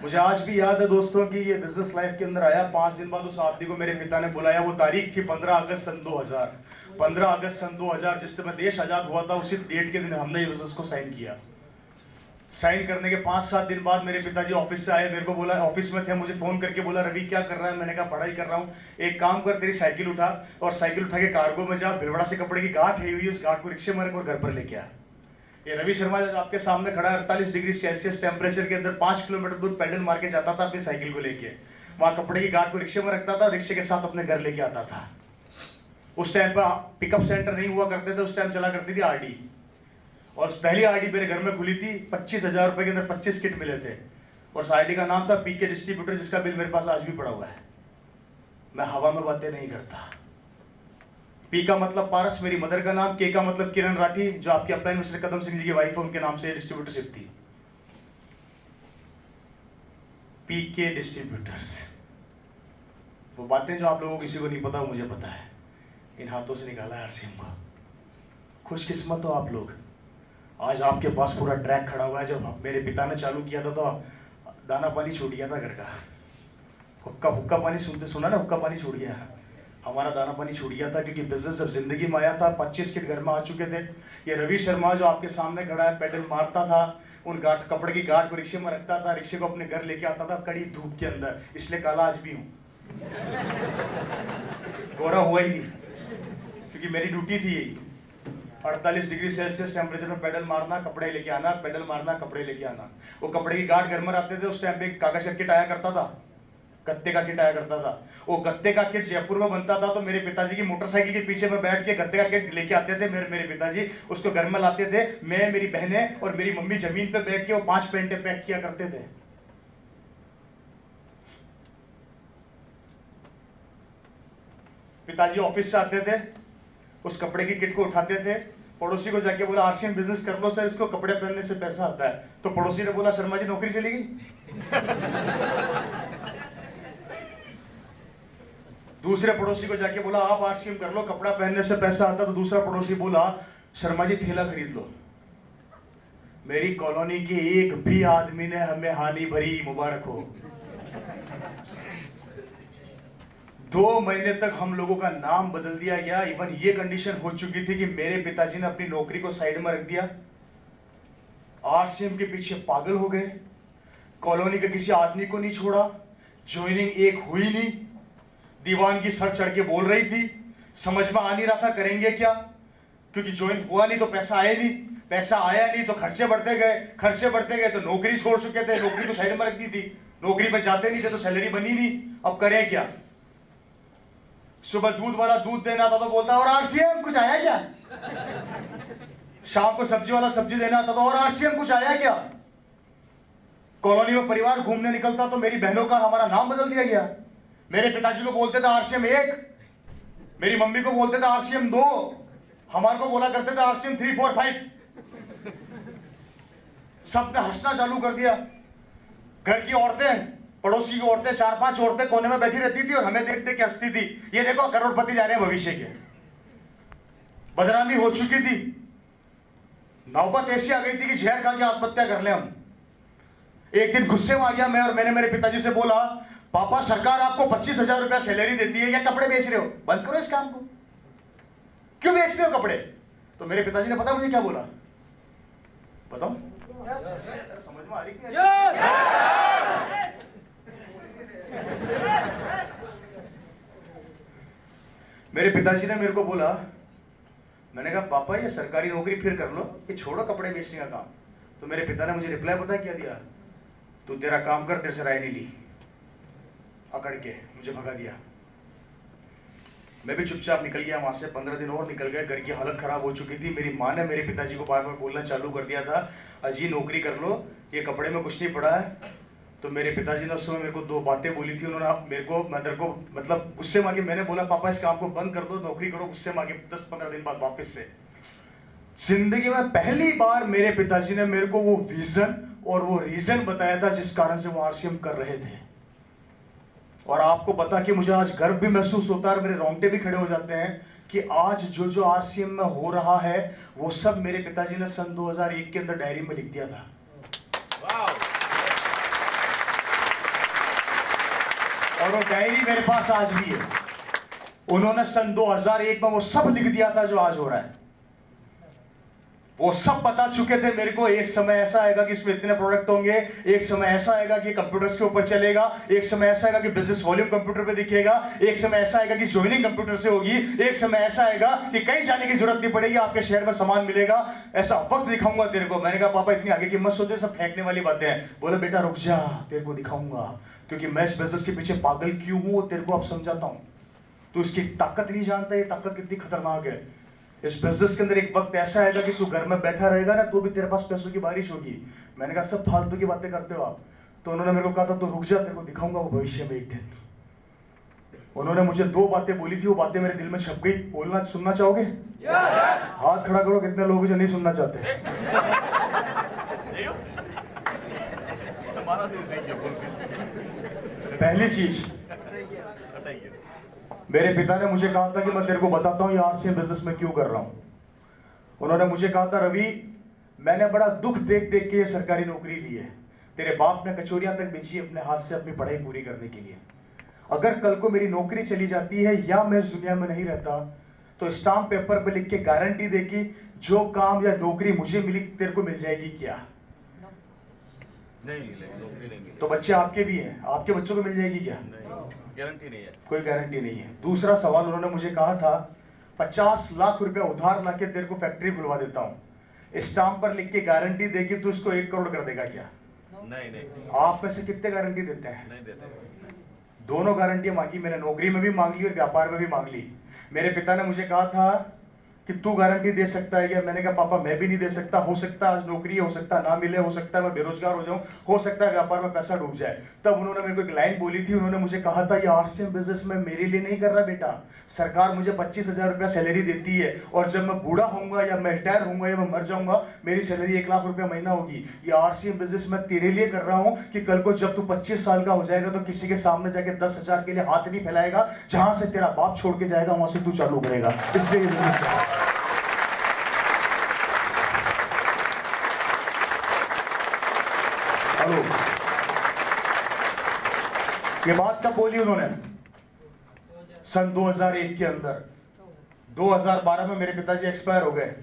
मुझे आज भी याद है दोस्तों कि ये बिजनेस लाइफ के अंदर आया। 5 दिन बाद उस आदमी को मेरे पिता ने बुलाया। वो तारीख थी 15 अगस्त सन 2000। 15 अगस्त सन 2000 जिस समय देश आजाद हुआ था, उसी डेट के दिन हमने ये बिजनेस को साइन किया। साइन करने के 5-7 दिन बाद मेरे पिताजी ऑफिस से आए, मेरे को बोला, ऑफिस में थे, मुझे फोन करके बोला, रवि क्या कर रहा है? मैंने कहा पढ़ाई कर रहा हूँ। एक काम कर, तेरी साइकिल उठा और साइकिल उठा के कार्गो में जा, भीलवाड़ा से कपड़े की गांठ है हुई, उस गांठ को रिक्शे में रख और घर पर लेके आ। ये रवि शर्मा जब आपके सामने खड़ा है, 48 डिग्री सेल्सियस टेम्परेचर के अंदर 5 किलोमीटर दूर पैडल मार के जाता था अपनी साइकिल को लेके। वहां कपड़े की गांठ को रिक्शे में रखता था, रिक्शे के साथ अपने घर लेके आता था। उस टाइम पर पिकअप सेंटर नहीं हुआ करते थे, उस टाइम चला करती थी आरडी, और पहली आरडी मेरे घर में खुली थी। 25,000 रुपए के अंदर 25 किट मिले थे, और उस आरडी का नाम था पीके डिस्ट्रीब्यूटर, जिसका बिल मेरे पास आज भी पड़ा हुआ है। मैं हवा में बातें नहीं करता। पी का मतलब पारस, मेरी मदर का नाम। के का मतलब किरण राठी, जो आपके अपलाइन मिस्टर कदम सिंह जी की वाइफ है, उनके नाम से डिस्ट्रीब्यूटरशिप थी, पीके डिस्ट्रीब्यूटर्स। वो बातें जो आप लोगों को किसी को नहीं पता, मुझे पता है। इन हाथों से निकाला है आरसीएम का। खुशकिस्मत हो आप लोग, आज आपके पास पूरा ट्रैक खड़ा हुआ है। जब मेरे पिता ने चालू किया था तो दाना पानी छूट गया था घर का। हुक्का पानी सुना ना, हुक्का पानी छूट गया। हमारा दाना पानी छूट गया था, क्योंकि बिजनेस जब जिंदगी में आया था 25 किट घर में आ चुके थे। ये रवि शर्मा जो आपके सामने खड़ा है, पैडल मारता था, उन कपड़े की गांठ को रिक्शे में रखता था, रिक्शे को अपने घर लेके आता था कड़ी धूप के अंदर। इसलिए काला आज भी हूं, गोरा हुआ ही नहीं, क्योंकि मेरी ड्यूटी थी यही। 48 डिग्री सेल्सियस टेम्परेचर में पैडल मारना, कपड़े लेके आना, पैडल मारना, कपड़े लेके आना। वो कपड़े की गांठ घर में रखते थे। उस टाइम पे कागज का किट आया करता था, गत्ते का किट आया करता था। वो गत्ते का किट जयपुर में बनता था, तो मेरे पिताजी की मोटरसाइकिल के पीछे में बैठ के गत्ते का किट लेके आते थे। मेरे पिताजी उसको घर में लाते थे। मैं, मेरी बहनें और मेरी मम्मी जमीन पे बैठ के वो 5 पेंटे पैक किया करते थे। पिताजी ऑफिस से आते थे, उस कपड़े की किट को उठाते थे, पड़ोसी को जाके बोला आरसीएम बिजनेस कर लो सर, इसको कपड़े पहनने से पैसा आता है। तो पड़ोसी ने बोला शर्मा जी नौकरी चली गई। दूसरे पड़ोसी को जाके बोला आप आरसीएम कर लो, कपड़ा पहनने से पैसा आता। तो दूसरा पड़ोसी बोला शर्मा जी थैला खरीद लो। मेरी कॉलोनी के एक भी आदमी ने हमें हानि भरी मुबारक हो। 2 महीने तक हम लोगों का नाम बदल दिया गया। इवन ये कंडीशन हो चुकी थी कि मेरे पिताजी ने अपनी नौकरी को साइड में रख दिया, आरसीएम के पीछे पागल हो गए, कॉलोनी के किसी आदमी को नहीं छोड़ा, ज्वाइनिंग एक हुई नहीं, दीवान की सर चढ़ के बोल रही थी, समझ में आ नहीं रहा था करेंगे क्या, क्योंकि ज्वाइन हुआ नहीं तो पैसा आया नहीं, पैसा आया नहीं तो खर्चे बढ़ते गए, खर्चे बढ़ते गए तो नौकरी छोड़ चुके थे, नौकरी तो साइड में रख दी थी। नौकरी पे जाते नहीं थे तो सैलरी बनी नहीं, अब करें क्या? सुबह दूध वाला दूध देना था तो बोलता और आरसीएम कुछ आया क्या? शाम को सब्जी वाला सब्जी देना था तो और आरसीएम कुछ आया क्या? कॉलोनी में परिवार घूमने निकलता तो मेरी बहनों का हमारा नाम बदल दिया गया। मेरे पिताजी को बोलते थे आरसीएम 1, मेरी मम्मी को बोलते थे आरसीएम 2, हमारे को बोला करते थे आरसीएम 3, 4, 5। सबने हंसना चालू कर दिया। घर की औरतें, पड़ोसी की औरतें, 4-5 औरतें कोने में बैठी रहती थी और हमें देख देख के हंसती थी, ये देखो करोड़पति जा रहे हैं भविष्य के। बदनामी हो चुकी थी, नौबत ऐसी आ गई थी कि जहर खा के आत्महत्या कर ले हम। एक दिन गुस्से में आ गया मैं और मैंने मेरे पिताजी से बोला, पापा सरकार आपको 25,000 रुपया सैलरी देती है, या कपड़े बेच रहे हो? बंद करो इस काम को, क्यों बेच रहे हो कपड़े? तो मेरे पिताजी ने पता मुझे क्या बोला, बताओ? समझ में आ रही है? मेरे पिताजी ने मेरे को बोला, मैंने कहा पापा ये सरकारी नौकरी फिर कर लो, ये छोड़ो कपड़े बेचने का काम। तो मेरे पिता ने मुझे रिप्लाई पता क्या दिया, तू तेरा काम कर, तेरे से राय नहीं ली। अकड़ के मुझे भगा दिया। मैं भी चुपचाप निकल गया वहां से। 15 दिन और निकल गए, घर की हालत खराब हो चुकी थी। मेरी माँ ने मेरे पिताजी को बार बार बोलना चालू कर दिया था, अजी नौकरी कर लो, ये कपड़े में कुछ नहीं पड़ा है। तो मेरे पिताजी ने उस समय मेरे को 2 बातें बोली थी। उन्होंने मेरे को मतलब गुस्से में मैंने बोला पापा इस काम को बंद कर दो, नौकरी करो। गुस्से में 10-15 दिन बाद वापस से जिंदगी में पहली बार मेरे पिताजी ने मेरे को वो विजन और वो रीजन बताया था जिस कारण से वो आरसीएम कर रहे थे। और आपको बता कि मुझे आज गर्व भी महसूस होता है और मेरे रोंगटे भी खड़े हो जाते हैं कि आज जो आरसीएम में हो रहा है वो सब मेरे पिताजी ने सन 2001 के अंदर डायरी में लिख दिया था। और वो डायरी मेरे पास आज भी है। उन्होंने सन 2001 में वो सब लिख दिया था जो आज हो रहा है। वो सब बता चुके थे मेरे को, एक समय ऐसा आएगा कि इसमें इतने प्रोडक्ट होंगे, एक समय ऐसा आएगा कि कंप्यूटर्स के ऊपर चलेगा, एक समय ऐसा आएगा कि बिजनेस वॉल्यूम कंप्यूटर पे दिखेगा, एक समय ऐसा आएगा कि ज्वाइनिंग कंप्यूटर से होगी, एक समय ऐसा आएगा कि कहीं जाने की जरूरत नहीं पड़ेगी, आपके शहर में सामान मिलेगा। ऐसा वक्त दिखाऊंगा तेरे को। मैंने कहा पापा इतनी आगे की मत सोचो, सब फेंकने वाली बातें हैं। बोले बेटा रुक जा, तेरे को दिखाऊंगा, क्योंकि मैं इस बिजनेस के पीछे पागल क्यों हूं वो तेरे को अब समझाता हूं। तू इसकी ताकत नहीं जानता, ये ताकत कितनी खतरनाक है। इस बिजनेस के अंदर एक वक्त ऐसा आएगा कि तू घर में बैठा रहेगा ना, तो भी तेरे पास पैसों की बारिश होगी। मैंने कहा सब फालतू की बातें करते हो आप। तो उन्होंने मेरे को कहा था तो रुक जा, तेरे को दिखाऊंगा वो भविष्य में एक दिन। उन्होंने मुझे 2 बातें बोली थी, वो बातें मेरे दिल में छप गई। बोलना सुनना चाहोगे? हाथ खड़ा करो कितने लोग जो नहीं सुनना चाहते। पहली चीज, मेरे पिता ने मुझे कहा था कि मैं तेरे को बताता हूं ये आरसीएम बिजनेस में क्यों कर रहा हूं। उन्होंने मुझे कहा था रवि, मैंने बड़ा दुख देख देख के ये सरकारी नौकरी ली है। तेरे बाप ने कचौरियां तक बेची अपने हाथ से अपनी पढ़ाई पूरी करने के लिए। अगर कल को मेरी नौकरी चली जाती है या मैं इस दुनिया में नहीं रहता, तो स्टाम्प पेपर पे लिख के गारंटी दे कि जो काम या नौकरी मुझे मिली तेरे को मिल जाएगी क्या? नहीं। तो बच्चे आपके भी हैं, आपके बच्चों को मिल जाएगी क्या? गारंटी नहीं है, कोई गारंटी नहीं है। दूसरा सवाल, उन्होंने मुझे कहा था 50 लाख रुपया उधार लाके तेरे को फैक्ट्री खुलवा देता हूं, स्टाम्प पर लिख के गारंटी दे कि तू इसको 1 करोड़ कर देगा क्या? नहीं। आप में से कितने गारंटी देते हैं? नहीं देते। दोनों गारंटियां मांगी मैंने, नौकरी में भी मांग ली और व्यापार में भी मांग ली। मेरे पिता ने मुझे कहा था कि तू गारंटी दे सकता है क्या? मैंने कहा पापा मैं भी नहीं दे सकता। हो सकता है आज नौकरी हो सकता है ना मिले, हो सकता है मैं बेरोजगार हो जाऊं, हो सकता है व्यापार में पैसा डूब जाए। तब उन्होंने मेरे को एक लाइन बोली थी। उन्होंने मुझे कहा था ये आरसीएम बिजनेस में मेरे लिए नहीं कर रहा बेटा, सरकार मुझे 25,000 रुपया सैलरी देती है और जब मैं बूढ़ा होऊंगा या मैं रिटायर होऊंगा या मैं मर जाऊंगा मेरी सैलरी 1 लाख रुपया महीना होगी। ये आरसीएम बिजनेस मैं तेरे लिए कर रहा हूं कि कल को जब तू 25 साल का हो जाएगा तो किसी के सामने जाके 10,000 के लिए हाथ नहीं फैलाएगा। जहां से तेरा बाप छोड़ के जाएगा वहां से तू चालू करेगा। इसलिए ये बात कब बोली उन्होंने? सन 2001 के अंदर। 2012 में मेरे पिताजी एक्सपायर हो गए।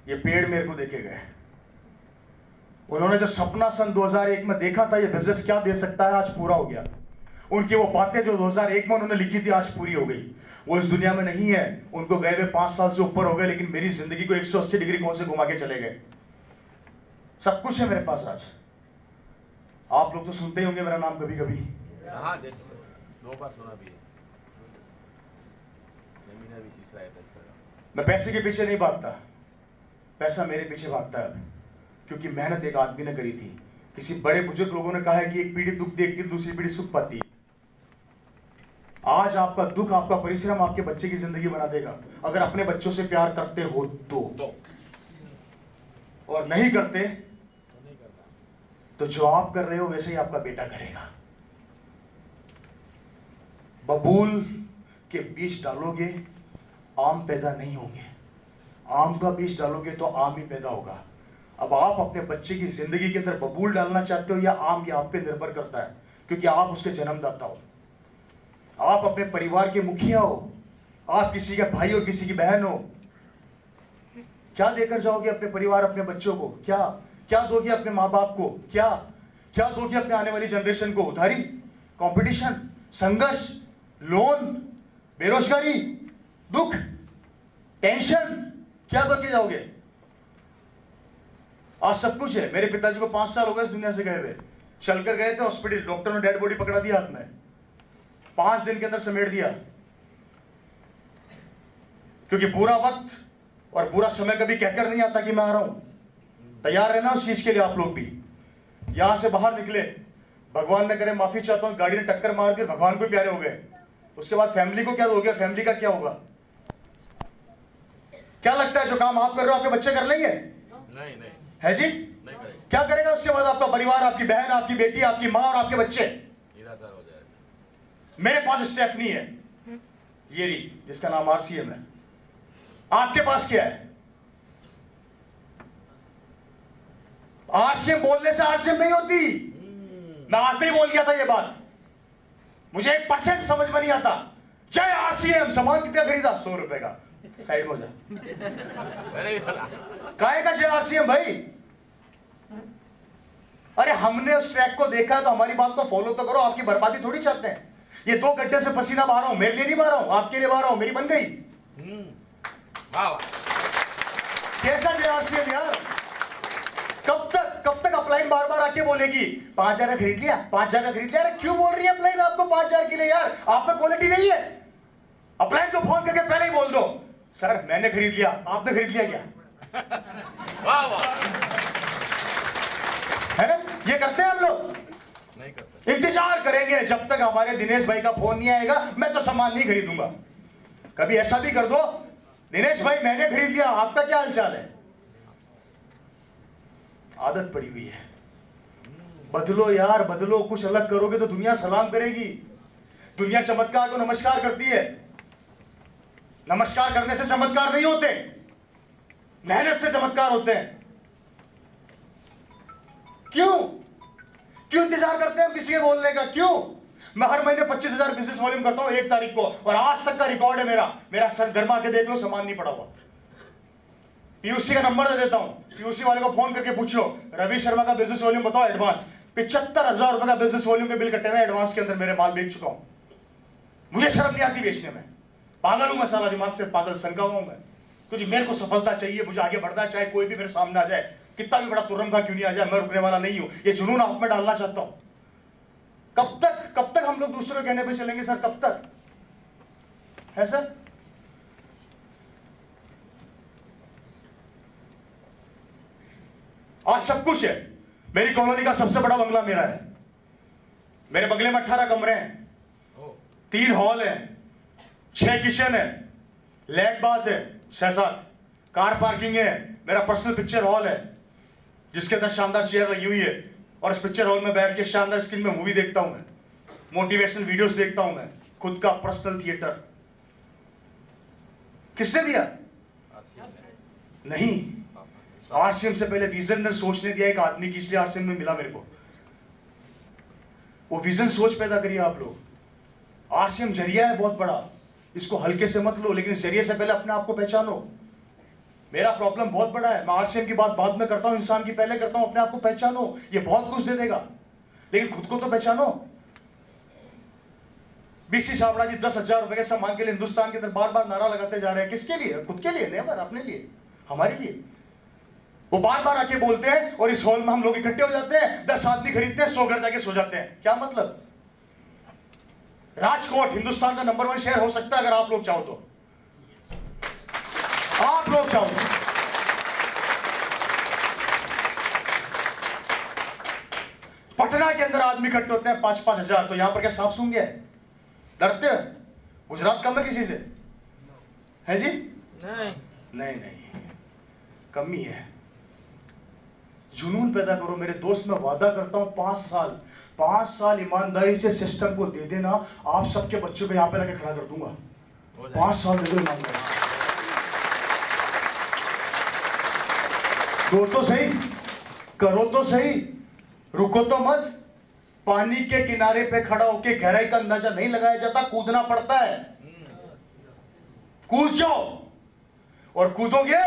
ये पेड़ मेरे को देखे गए। उन्होंने जो सपना सन 2001 में देखा था ये बिजनेस क्या दे सकता है, आज पूरा हो गया। उनकी वो बातें जो 2001 में उन्होंने लिखी थी आज पूरी हो गई। वो इस दुनिया में नहीं है, उनको गए हुए 5 साल से ऊपर हो गए, लेकिन मेरी जिंदगी को 180 डिग्री कौन से घुमा के चले गए। सब कुछ है मेरे पास आज। आप लोग तो सुनते ही होंगे मेरा नाम कभी कभी। हाँ देखो, 2 बार सुना भी है। जमीन भी तीसरा है इसका। मैं पैसे के पीछे नहीं भागता, पैसा मेरे पीछे भागता है। क्योंकि मेहनत एक आदमी ने करी थी। किसी बड़े बुजुर्ग लोगों ने कहा है कि एक पीढ़ी दुख देखती है, दूसरी पीढ़ी सुख पाती है। आज आपका दुख, आपका परिश्रम आपके बच्चे की जिंदगी बना देगा, अगर अपने बच्चों से प्यार करते हो तो। और नहीं करते तो जो आप कर रहे हो वैसे ही आपका बेटा करेगा। बबूल के बीज डालोगे, आम पैदा नहीं होंगे। आम का बीज डालोगे तो आम ही पैदा होगा। अब आप अपने बच्चे की जिंदगी के अंदर बबूल डालना चाहते हो या आम, ये आप पे निर्भर करता है, क्योंकि आप उसके जन्मदाता हो। आप अपने परिवार के मुखिया हो, आप किसी का भाई हो, किसी की बहन हो। क्या देकर जाओगे अपने परिवार, अपने बच्चों को? क्या दोगे अपने माँ बाप को? क्या दोगे अपने आने वाली जनरेशन को? उधारी, कंपटीशन, संघर्ष, लोन, बेरोजगारी, दुख, टेंशन, क्या दोगे जाओगे? आज सब कुछ है। मेरे पिताजी को 5 साल हो गए इस दुनिया से गए हुए। चलकर गए थे हॉस्पिटल, डॉक्टर ने डेड बॉडी पकड़ा दिया हाथ में, 5 दिन के अंदर समेट दिया। क्योंकि बुरा वक्त और बुरा समय कभी कहकर नहीं आता कि मैं आ रहा हूं। तैयार रहना उस चीज के लिए। आप लोग भी यहां से बाहर निकले, भगवान ने करे माफी चाहता हूं, गाड़ी ने टक्कर मार दी, भगवान को प्यारे हो गए, उसके बाद फैमिली को क्या दोगे? फैमिली का क्या होगा? क्या लगता है जो काम आप कर रहे हो आपके बच्चे कर लेंगे? नहीं है जी? नहीं करेंगे। क्या करेगा उसके बाद आपका परिवार, आपकी बहन, आपकी बेटी, आपकी माँ और आपके बच्चे? निराधार हो जाएगा। मेरे पास स्टेप नहीं है, ये रही, जिसका नाम आरसीएम है। आपके पास क्या है? आरसीएम बोलने से आरसीएम नहीं होती। मैं आज भी बोल गया था ये बात, मुझे 1% समझ में नहीं आता। जय आरसीएम। सामान कितना खरीदा? 100 रुपए का। साइड हो जा। काहे का जय आरसीएम भाई? अरे हमने उस ट्रैक को देखा तो हमारी बात को फॉलो तो करो। आपकी बर्बादी थोड़ी चाहते हैं। ये 2 गड्ढे से पसीना बहा रहा हूं, मेरे लिए नहीं बहा रहा हूं, आपके लिए बहा रहा हूं। मेरी बन गई। कैसा जय आरसीएम यार? कब तक अपलाइन बार बार आके बोलेगी 5,000 का खरीद लिया, 5,000 का खरीद लिया? अरे क्यों बोल रही है अपलाइन आपको 5,000 के लिए यार? आप में क्वालिटी नहीं है। अपलाइन को फोन करके पहले ही बोल दो, सर मैंने खरीद लिया, आपने खरीद लिया क्या? वाह वाह। है ना? ये करते हैं हम लोग? नहीं करते। इंतजार करेंगे जब तक हमारे दिनेश भाई का फोन नहीं आएगा, मैं तो सामान नहीं खरीदूंगा। कभी ऐसा भी कर दो, दिनेश भाई मैंने खरीद लिया, आपका क्या हालचाल है? आदत पड़ी हुई है। बदलो यार, बदलो। कुछ अलग करोगे तो दुनिया सलाम करेगी। दुनिया चमत्कार को नमस्कार करती है। नमस्कार करने से चमत्कार नहीं होते, मेहनत से चमत्कार होते हैं। क्यों इंतजार करते हैं हम किसी के बोलने का? क्यों? मैं हर महीने 25,000 बिजनेस वॉल्यूम करता हूं 1 तारीख को, और आज तक का रिकॉर्ड है मेरा सर गरमा के देख लो, सामान नहीं पड़ा हुआ। पीयूसी का नंबर दे देता हूं, पीयूसी वाले को फोन करके पूछ लो, रवि शर्मा का बिजनेस वॉल्यूम बताओ एडवांस। 75,000 रुपए का बिजनेस वॉल्यूम के बिल कटे हुए एडवांस के अंदर, मेरे माल बेच चुका हूं। मुझे शर्म नहीं आती बेचने में। पागल हूं मैं, साला दिमाग से पागल सनका हुआ हूं मैं। क्योंकि मेरे को सफलता चाहिए, मुझे आगे बढ़ना, चाहे कोई भी मेरे सामने आ जाए, कितना भी बड़ा तुरंगा क्यों नहीं आ जाए, मैं रुकने वाला नहीं हूं। ये जुनून आप में डालना चाहता हूं। कब तक हम लोग दूसरों के कहने पे चलेंगे सर? कब तक है सर? आज सब कुछ है। मेरी कॉलोनी का सबसे बड़ा बंगला मेरा है। मेरे बंगले में 18 कमरे हैं, 3 हॉल है, 6 किचन है, लैट बाथ है, 6-7 कार पार्किंग है। मेरा पर्सनल पिक्चर हॉल है जिसके अंदर शानदार चेयर लगी हुई है, और इस पिक्चर हॉल में बैठ के शानदार स्क्रीन में मूवी देखता हूं मैं, मोटिवेशनल वीडियोस देखता हूं मैं। खुद का पर्सनल थिएटर। किसने दिया? नहीं, आरसीएम से पहले विजन ने सोचने दिया एक आदमी की, इसलिए आरसीएम में मिला मेरे को। वो विजन सोच पैदा करिए आप लोग। आरसीएम जरिया है बहुत बड़ा, इसको हल्के से मत लो, लेकिन इस जरिए से पहले अपने आप को पहचानो। मेरा प्रॉब्लम बहुत बड़ा है, मैं आरसीएम की बात बाद में करता हूं, इंसान की पहले करता हूं। अपने आप को पहचानो, ये बहुत कुछ दे देगा, लेकिन खुद को तो पहचानो। बीसी छाबड़ा जी 10,000 रुपए के सामान के लिए हिंदुस्तान के अंदर बार बार नारा लगाते जा रहे हैं। किसके लिए? खुद के लिए? नेवर, अपने लिए, हमारे लिए। वो बार बार आके बोलते हैं और इस हॉल में हम लोग इकट्ठे हो जाते हैं, 10 आदमी खरीदते हैं, 100 घर जाके सो जाते हैं। क्या मतलब? राजकोट हिंदुस्तान का नंबर 1 शहर हो सकता है अगर आप लोग चाहो तो। आप लोग चाहो तो। पटना के अंदर आदमी इकट्ठे होते हैं 5-5 हजार, तो यहां पर क्या सांप सूंघ गया है? डरते हैं? गुजरात कम है किसी से? है जी? नहीं, कमी है। जुनून पैदा करो मेरे दोस्त। मैं वादा करता हूं 5 साल ईमानदारी से सिस्टम को दे देना, आप सबके बच्चों को यहां पे लाके खड़ा कर दूंगा। 5 साल दे दो ईमानदारी। दो तो सही, करो तो सही, रुको तो मत। पानी के किनारे पे खड़ा होके गहराई का अंदाजा नहीं लगाया जाता, कूदना पड़ता है। कूद जाओ, और कूदोगे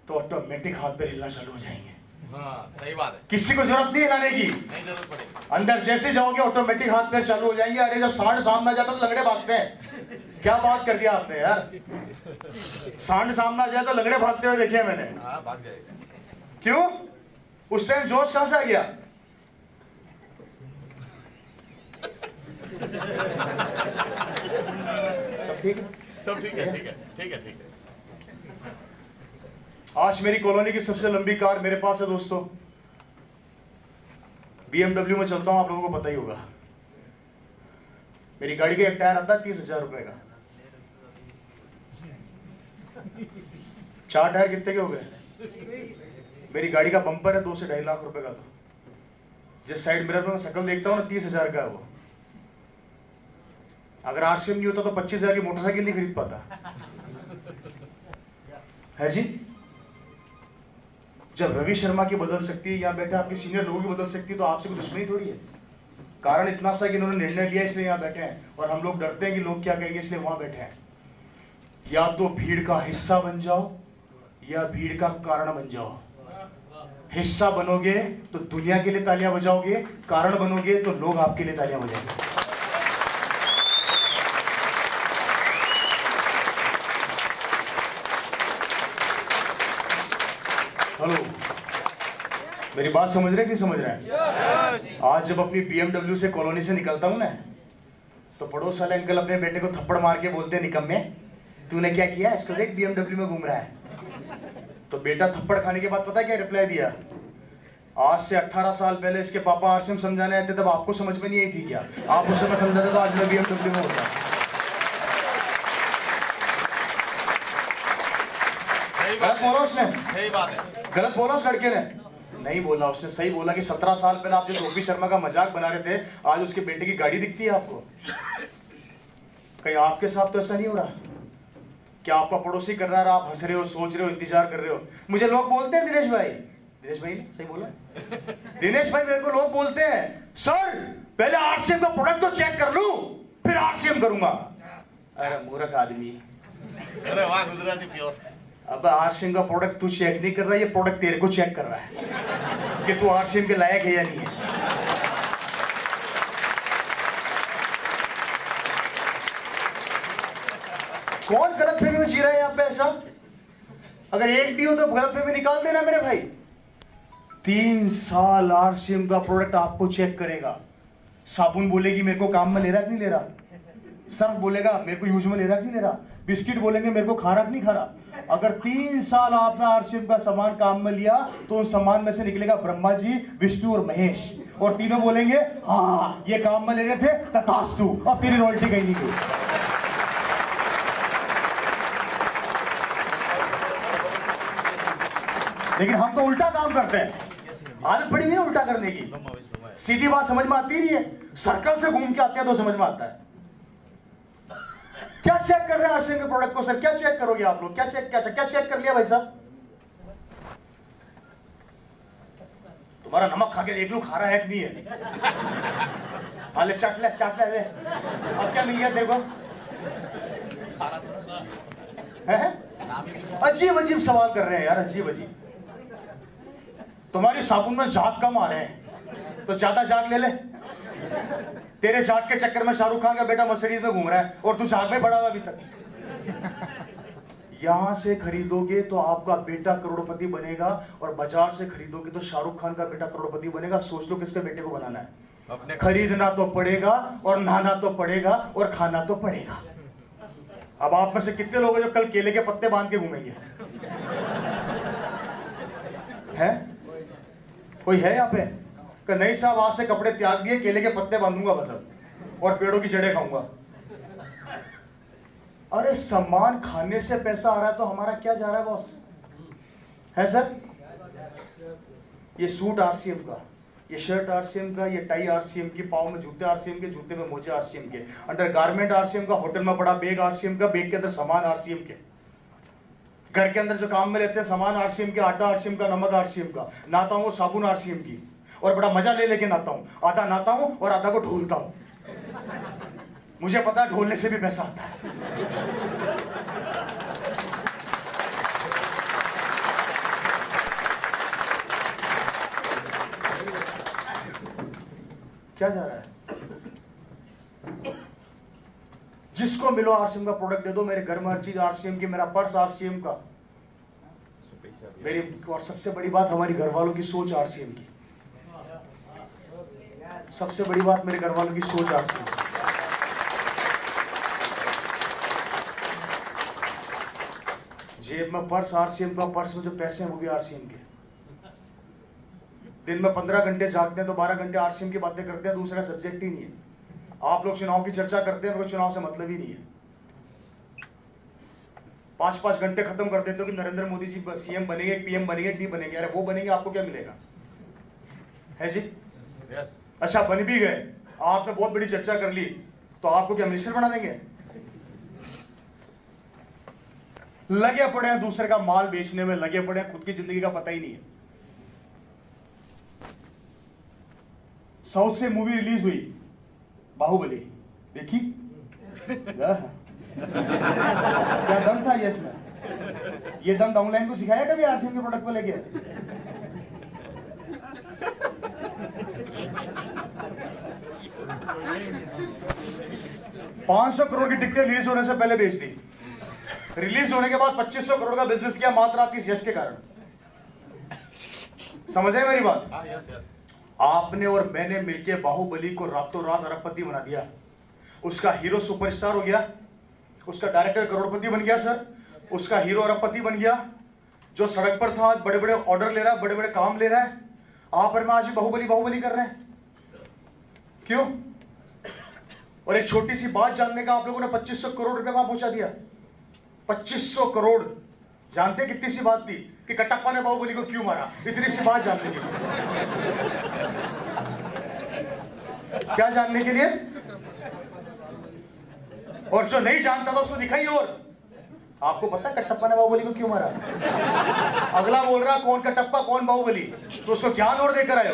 तो ऑटोमेटिक हाथ पे हिलना चालू हो जाएंगे। हाँ, सही बात है। किसी को जरूरत नहीं हिलाने की, नहीं जरूरत पड़ेगी। अंदर जैसे जाओगे ऑटोमेटिक हाथ पैर चालू हो जाएंगे। अरे जब सांड सामने आ जाता तो लंगड़े भागते हैं। क्या बात कर दिया आपने यार? सांड सामने आ जाए तो लंगड़े भागते हुए देखे मैंने। हाँ, भाग जाएगा। क्यों? उस टाइम जोश कहां से आ गया? ठीक है, सब ठीक है, ठीक है, ठीक है, ठीक है। आज मेरी कॉलोनी की सबसे लंबी कार मेरे पास है दोस्तों। BMW में चलता हूं, आप लोगों को पता ही होगा। मेरी गाड़ी का एक टायर आता है 30,000 रुपए का। 4 टायर कितने के हो गए? मेरी गाड़ी का बम्पर है 2 से 2.5 लाख रुपए का। तो जिस साइड मिरर में मैं शक्ल देखता हूं ना, 30,000 का है वो। अगर RCM नहीं होता तो 25,000 की मोटरसाइकिल नहीं खरीद पाता। है जी? जब रवि शर्मा की बदल सकती है, यहाँ बैठे आपके सीनियर लोगों की बदल सकती है, तो आपसे कोई दुश्मनी थोड़ी है। कारण इतना सा कि इन्होंने निर्णय लिया इसलिए यहाँ बैठे हैं, और हम लोग डरते हैं कि लोग क्या कहेंगे इसलिए वहां बैठे हैं। या तो भीड़ का हिस्सा बन जाओ या भीड़ का कारण बन जाओ। हिस्सा बनोगे तो दुनिया के लिए तालियां बजाओगे, कारण बनोगे तो लोग आपके लिए तालियां बजाएंगे। हेलो, मेरी बात समझ रहे हैं कि समझ रहे हैं? आज जब अपनी BMW से कॉलोनी से निकलता हूं ना, तो पड़ोस वाले अंकल अपने बेटे को थप्पड़ मार के बोलते हैं, निकम्मे तूने क्या किया, इसको देख BMW में घूम रहा है। तो बेटा थप्पड़ खाने के बाद पता है क्या रिप्लाई दिया? आज से 18 साल पहले इसके पापा RCM समझाने आए थे, तब आपको समझ में नहीं आई थी क्या? आप उस समय समझाते तो आज मैं BMW में होता। गलत बोला उसने? सही बात है। गलत बोला उस लड़के ने? नहीं बोला, उसने सही बोला कि 17 साल पहले आप जो गोपी शर्मा का मजाक बना रहे थे, आज उसके बेटे की गाड़ी दिखती है आपको। कहीं आपके साथ तो ऐसा नहीं हो रहा? क्या आपका पड़ोसी कर रहा है, आप हंस रहे हो, सोच रहे हो, इंतजार कर रहे हो? मुझे लोग बोलते हैं दिनेश भाई ने सही बोला। दिनेश भाई मेरे को लोग बोलते हैं, सर पहले RCM का प्रोडक्ट तो चेक कर लूं, फिर RCM करूंगा। अरे मूर्ख आदमी। अरे वाह, गुजराती प्योर। अब RCM का प्रोडक्ट तू चेक नहीं कर रहा है, ये प्रोडक्ट तेरे को चेक कर रहा है कि तू RCM के लायक है या नहीं है। कौन गलतफहमी में जी रहा है यहाँ पे ऐसा? अगर एक भी हो तो गलतफहमी निकाल देना मेरे भाई। 3 साल RCM का प्रोडक्ट आपको चेक करेगा। साबुन बोलेगी मेरे को काम में ले रहा कि नहीं ले रहा, सर्फ बोलेगा मेरे को यूज में ले रहा कि नहीं ले रहा, बिस्किट बोलेंगे मेरे को खा रहा कि नहीं खा रहा। अगर 3 साल आपने RCM का सामान काम में लिया तो उस सामान में से निकलेगा ब्रह्मा जी, विष्णु और महेश, और तीनों बोलेंगे हाँ ये काम में ले रहे थे, तथास्तु, अब तेरी रॉयल्टी कहीं नहीं गई। लेकिन हम तो उल्टा काम करते हैं। आदत पड़ी हुई है उल्टा करने की। सीधी बात समझ में आती नहीं है, सर्कल से घूम के आते हैं तो समझ में आता है। क्या चेक कर रहे हैं RCM के प्रोडक्ट को सर? क्या चेक करोगे आप लोग? क्या चेक कर लिया भाई साहब? तुम्हारा नमक खा के देख लो खा रहा है कि नहीं है। हाले चाट ले ले। अब क्या मिल गया तेरे को? अजीब अजीब सवाल कर रहे हैं यार, अजीब अजीब। तुम्हारी साबुन में झाग कम आ रहे हैं तो ज्यादा झाग ले ले। तेरे झाग के चक्कर में शाहरुख खान का बेटा मर्सिडीज में घूम रहा है और तू झाग में पड़ा हुआ अभी तक। यहां से खरीदोगे तो आपका बेटा करोड़पति बनेगा, और बाजार से खरीदोगे तो शाहरुख खान का बेटा करोड़पति बनेगा। सोच लो किसके बेटे को बनाना है। अपने खरीदना तो पड़ेगा, और नहाना तो पड़ेगा, और खाना तो पड़ेगा। अब आप में से कितने लोग हैं जो कल केले के पत्ते बांध के घूमेंगे? है कोई है यहाँ पे कि नहीं साहब आज से कपड़े त्याग दिए, केले के पत्ते बांधूंगा बस अब, और पेड़ों की जड़ें खाऊंगा? अरे सामान खाने से पैसा आ रहा है तो हमारा क्या जा रहा है बॉस? है सर? ये सूट आरसीएम का, ये शर्ट आरसीएम का, ये टाई आरसीएम की, पाँव में जूते आरसीएम के, जूते में मोजे आरसीएम के, अंडर गारमेंट आरसीएम का, होटल में बड़ा बैग आरसीएम का, बैग के अंदर सामान आरसीएम के, घर के अंदर जो काम में लेते हैं सामान आरसीएम के, आटा आरसीएम का, नमक आरसीएम का, नहाता हूँ साबुन आरसीएम की, और बड़ा मजा ले लेके नहाता हूँ। आधा नहाता हूँ और आधा को ढोलता हूँ। मुझे पता है ढोलने से भी पैसा आता है। क्या जा रहा है? जिसको मिलो आरसीएम का प्रोडक्ट दे दो। मेरे घर में हर चीज आरसीएम की, मेरा पर्स आरसीएम का, मेरी, और सबसे बड़ी बात हमारी घर वालों की सोच आरसीएम की। सबसे बड़ी बात मेरे घर वालों की सोच आरसीएम की। जेब में पर्स आरसीएम का, पर्स में जो पैसे हैं वो भी आरसीएम के। दिन में 15 घंटे जागते हैं तो 12 घंटे आरसीएम की बातें करते हैं, दूसरा सब्जेक्ट ही नहीं है। आप लोग चुनाव की चर्चा करते हैं, वो चुनाव से मतलब ही नहीं है। 5-5 घंटे खत्म कर देते हो कि नरेंद्र मोदी जी सीएम बनेंगे, पीएम बनेंगे, नहीं बनेंगे। अरे वो बनेंगे, आपको क्या मिलेगा? है जी? यस। अच्छा बन भी गए, आपने बहुत बड़ी चर्चा कर ली, तो आपको क्या मिनिस्टर बना देंगे? लगे पड़े हैं दूसरे का माल बेचने में, लगे पड़े हैं, खुद की जिंदगी का पता ही नहीं है। साउथ से मूवी रिलीज हुई बाहुबली, देखी? क्या दम था ये इसमें? ये दम डाउनलाइन को सिखाया कभी आरसीएम के प्रोडक्ट को लेके? 500 करोड़ की टिकटें रिलीज होने से पहले बेच दी, रिलीज होने के बाद 2500 करोड़ का बिजनेस किया मात्र आपकी यश के कारण। समझ रहे मेरी बात? Yes yes. आपने और मैंने मिलके बाहुबली को रातों रात अरबपति बना दिया। उसका हीरो सुपरस्टार हो गया, उसका डायरेक्टर करोड़पति बन गया सर, उसका हीरो अरबपति बन गया। जो सड़क पर था आज बड़े बड़े ऑर्डर ले रहा है, बड़े बड़े काम ले रहा है। आप और मैं आज भी बाहुबली बाहुबली कर रहे हैं, क्यों? और एक छोटी सी बात जानने का, आप लोगों ने 2500 करोड़ रुपए वहां पहुंचा दिया। 2500 करोड़, जानते कितनी सी बात थी कि कटप्पा ने बाहुबली को क्यों मारा? इतनी सी बात जानने के लिए। क्या जानने के लिए? और जो नहीं जानता था उसको दिखाई। और आपको पता है कटप्पा ने बाहुबली को क्यों मारा? अगला बोल रहा कौन कटप्पा कौन बाहुबली, तो उसको ज्ञान और देकर आयो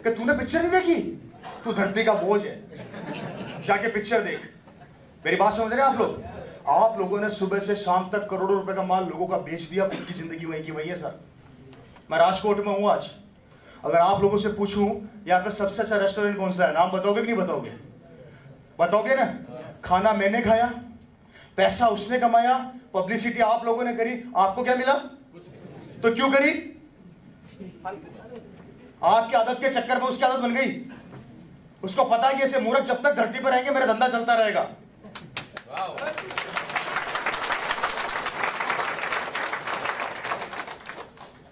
कि तूने पिक्चर नहीं देखी, तू धरती का बोझ है, जाके पिक्चर देख। मेरी बात समझ रहे हैं आप लोग? आप लोगों ने सुबह से शाम तक करोड़ों रुपए का माल लोगों का बेच दिया, खुद की जिंदगी वहीं की वहीं है सर। मैं राजकोट में हूं आज, अगर आप लोगों से पूछूं यहाँ पे सबसे अच्छा रेस्टोरेंट कौन सा है, नाम बताओगे कि नहीं बताओगे? बताओगे ना? खाना मैंने खाया, पैसा उसने कमाया, पब्लिसिटी आप लोगों ने करी, आपको क्या मिला? तो क्यों करी? आपकी आदत के चक्कर में उसकी आदत बन गई। उसको पता है कि ऐसे मूर्ख जब तक धरती पर रहेंगे मेरा धंधा चलता रहेगा।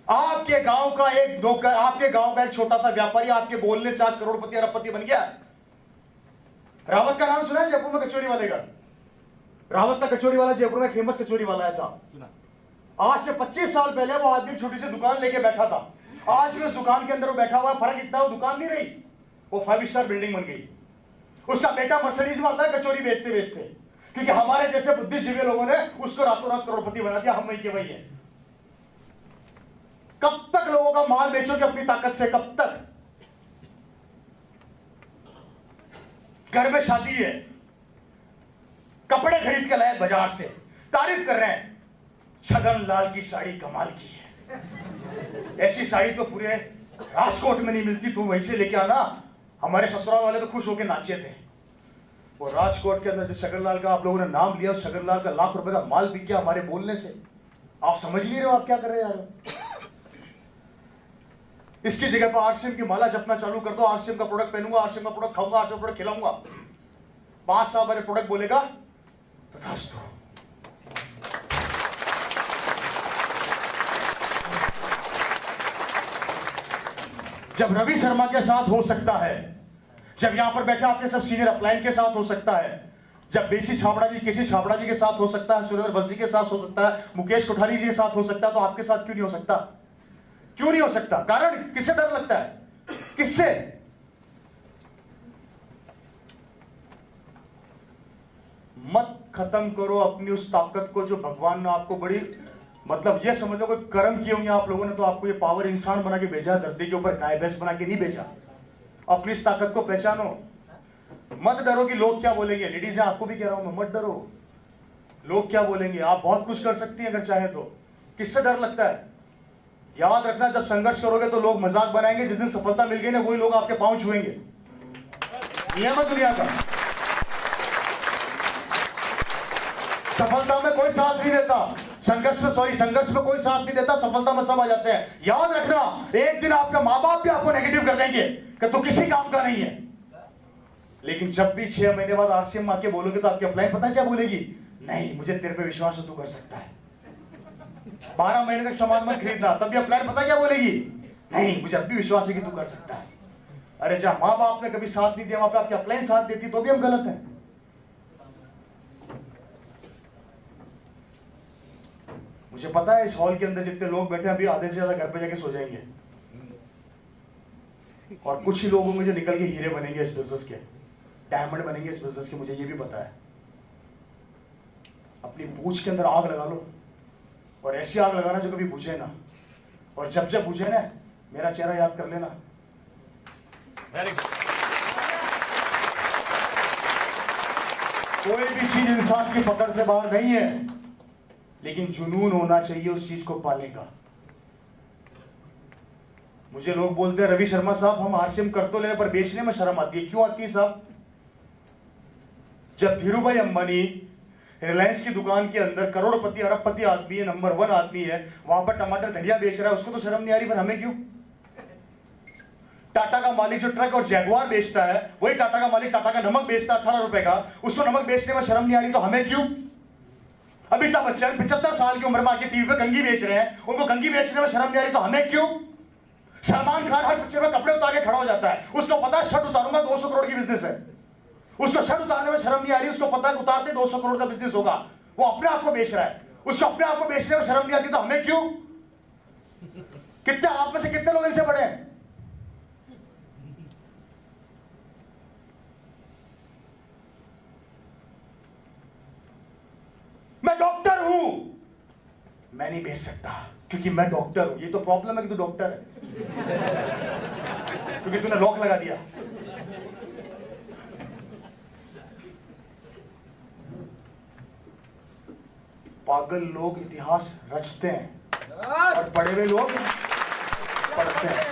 आपके गांव का एक नौकर, आपके गांव का एक छोटा सा व्यापारी आपके बोलने से आज करोड़पति अरबपति बन गया। रावत का नाम सुना है जयपुर में कचौरी वाले का? रावत का कचौरी वाला जयपुर में फेमस कचौरी वाला है साहब। आज से 25 साल पहले वो आदमी छोटी सी दुकान लेके बैठा था, आज भी उस दुकान के अंदर वो बैठा हुआ। फर्क इतना, वो दुकान नहीं रही, वो 5 स्टार बिल्डिंग बन गई। उसका बेटा मर्सिडीज में आता है कचौरी बेचते बेचते, क्योंकि हमारे जैसे बुद्धिजीवी लोगों ने उसको रातों रात करोड़पति बना दिया। हम वही के वही है। कब तक लोगों का माल बेचोगे अपनी ताकत से? कब तक? घर में शादी है, कपड़े खरीद के लाए बाजार से, तारीफ कर रहे हैं छगन लाल की साड़ी कमाल की है, ऐसी साड़ी तो पूरे राजकोट में नहीं मिलती, तू वहीं से लेके आना। हमारे ससुराल वाले तो खुश होके नाचे थे। वो राजकोट के अंदर जो शगनलाल का आप लोगों ने नाम लिया, उस शगनलाल का लाख रुपए का माल बिक गया हमारे बोलने से। आप समझ नहीं रहे हो आप क्या कर रहे हैं यार। इसकी जगह पर आरसीएम की माला जपना चालू कर दो, आरसीएम का प्रोडक्ट पहनूंगा, आरसीएम का प्रोडक्ट खाऊंगा, आरसीएम प्रोडक्ट खिलाऊंगा। 5 साल वाले प्रोडक्ट बोलेगा तथास्तु। जब रवि शर्मा के साथ हो सकता है, जब यहां पर बैठे आपके सब सीनियर अपलाइन के साथ हो सकता है, जब बेसी छाबड़ा जी केसी छाबड़ा जी के साथ हो सकता है, सुरेंद्र बस जी के साथ हो सकता है, मुकेश कोठारी जी के साथ हो सकता है, तो आपके साथ क्यों नहीं हो सकता? क्यों नहीं हो सकता? कारण किससे डर लगता है? किससे? मत खत्म करो अपनी उस ताकत को जो भगवान ने आपको बड़ी, मतलब ये समझ लो कोई कर्म किए होंगे आप लोगों ने, तो आपको ये पावर इंसान बना के भेजा, धरती के ऊपर गाय भैंस बना के नहीं भेजा। अपनी इस ताकत को पहचानो। मत डरो कि लोग क्या बोलेंगे। लेडीज है, आपको भी कह रहा हूं मैं, मत डरो लोग क्या बोलेंगे। आप बहुत कुछ कर सकती हैं अगर चाहे तो। किससे डर लगता है? याद रखना, जब संघर्ष करोगे तो लोग मजाक बनाएंगे, जिस दिन सफलता मिल गई ना वही लोग आपके पांव छुएंगे। नियम है दुनिया का। सफलता में कोई साथ नहीं देता, संघर्ष में कोई साथ नहीं देता, सफलता में सब आ जाते हैं। याद रखना, एक दिन आपका माँ बाप भी आपको नेगेटिव कर देंगे कि तू किसी काम का नहीं है। लेकिन जब भी 6 महीने बाद आरसीएम आके बोलोगे तो आपकी अपलाइन पता क्या बोलेगी? नहीं, मुझे तेरे पे विश्वास है, तू कर सकता है। 12 महीने तक सामान मत खरीदना, तब भी अपलाइन पता क्या बोलेगी? नहीं, मुझे अब भी विश्वास है कि तू कर सकता है। अरे जहां माँ बाप ने कभी साथ नहीं दिया, वहां पे आपकी अपलाइन साथ देती तो भी हम गलत हैं। मुझे पता है इस हॉल के अंदर जितने लोग बैठे हैं अभी आधे से ज्यादा घर पे जाके सो जाएंगे, और कुछ ही लोग होंगे जो निकल के हीरे बनेंगे इस बिजनेस के, डायमंड बनेंगे इस बिजनेस के। मुझे ये भी पता है। अपनी पूंछ के अंदर आग लगा लो, और ऐसी आग लगाना जो कभी बुझे ना, और जब जब बुझे ना मेरा चेहरा याद कर लेना। कोई भी चीज इंसान की पकड़ से बाहर नहीं है, लेकिन जुनून होना चाहिए उस चीज को पाने का। मुझे लोग बोलते हैं रवि शर्मा साहब हम आरसीएम कर तो ले पर बेचने में शर्म आती है। क्यों आती है साहब? जब धीरूभाई अंबानी रिलायंस की दुकान के अंदर करोड़पति अरबपति आदमी है, नंबर 1 आदमी है, वहां पर टमाटर धनिया बेच रहा है, उसको तो शर्म नहीं आ रही, पर हमें क्यों? टाटा का मालिक जो ट्रक और जैगुआर बेचता है, वही टाटा का मालिक टाटा का नमक बेचता है 18 रुपए का, उसको नमक बेचने में शर्म नहीं आ रही, तो हमें क्यों? अमिताभ बच्चन 75 साल की उम्र में आके टीवी पे कंघी बेच रहे हैं, उनको कंघी बेचने में शर्म नहीं आ रही, तो हमें क्यों? सलमान खान हर पिक्चर में कपड़े उतार के खड़ा हो जाता है, उसको पता है शर्ट उतारूंगा 200 करोड़ की बिजनेस है, उसको शर्ट उतारने में शर्म नहीं आ रही, उसको पता है उतारते 200 करोड़ का बिजनेस होगा, वो अपने आप को बेच रहा है, उसको अपने आप को बेचने में शर्म नहीं आती, तो हमें क्यों? कितने आप में से कितने लोग इनसे बड़े हैं? मैं डॉक्टर हूं, मैं नहीं बेच सकता क्योंकि मैं डॉक्टर हूं। ये तो प्रॉब्लम है कि तू डॉक्टर है क्योंकि तूने लॉक लगा दिया। पागल लोग इतिहास रचते हैं और पढ़े हुए लोग पढ़ते हैं।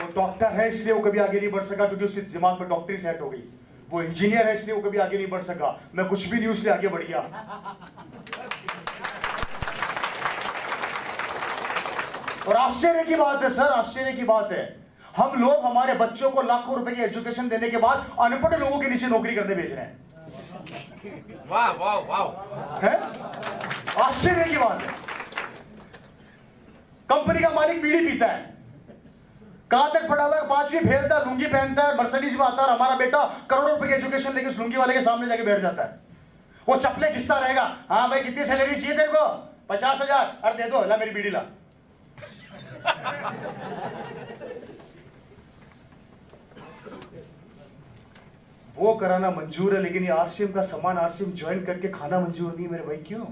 वो डॉक्टर है इसलिए वो कभी आगे नहीं बढ़ सका क्योंकि उसके दिमाग में डॉक्टरी सेट हो गई। वो इंजीनियर है इसलिए वो कभी आगे नहीं बढ़ सका। मैं कुछ भी नहीं हूं इसलिए आगे बढ़ गया। और आश्चर्य की बात है सर, आश्चर्य की बात है, हम लोग हमारे बच्चों को लाखों रुपए की एजुकेशन देने के बाद अनपढ़ लोगों के नीचे नौकरी करने भेज रहे हैं। वाह वाह वाह, है आश्चर्य की बात है। कंपनी का मालिक बीड़ी पीता है, कहां तक पढ़ा हुआ है, 5वीं फेलता है, लुंगी पहनता है, मर्सिडीज में आता है, और हमारा बेटा करोड़ों रुपए की एजुकेशन लेके उस लुंगी वाले के सामने जाके बैठ जाता है। वो चप्पलें घिसता रहेगा, हाँ भाई कितनी सैलरी चाहिए तेरे को? 50,000। अरे दे दो, ला मेरी बीड़ी ला। वो कराना मंजूर है, लेकिन ये आरसीएम का सामान आरसीएम ज्वाइन करके खाना मंजूर नहीं मेरे भाई। क्यों?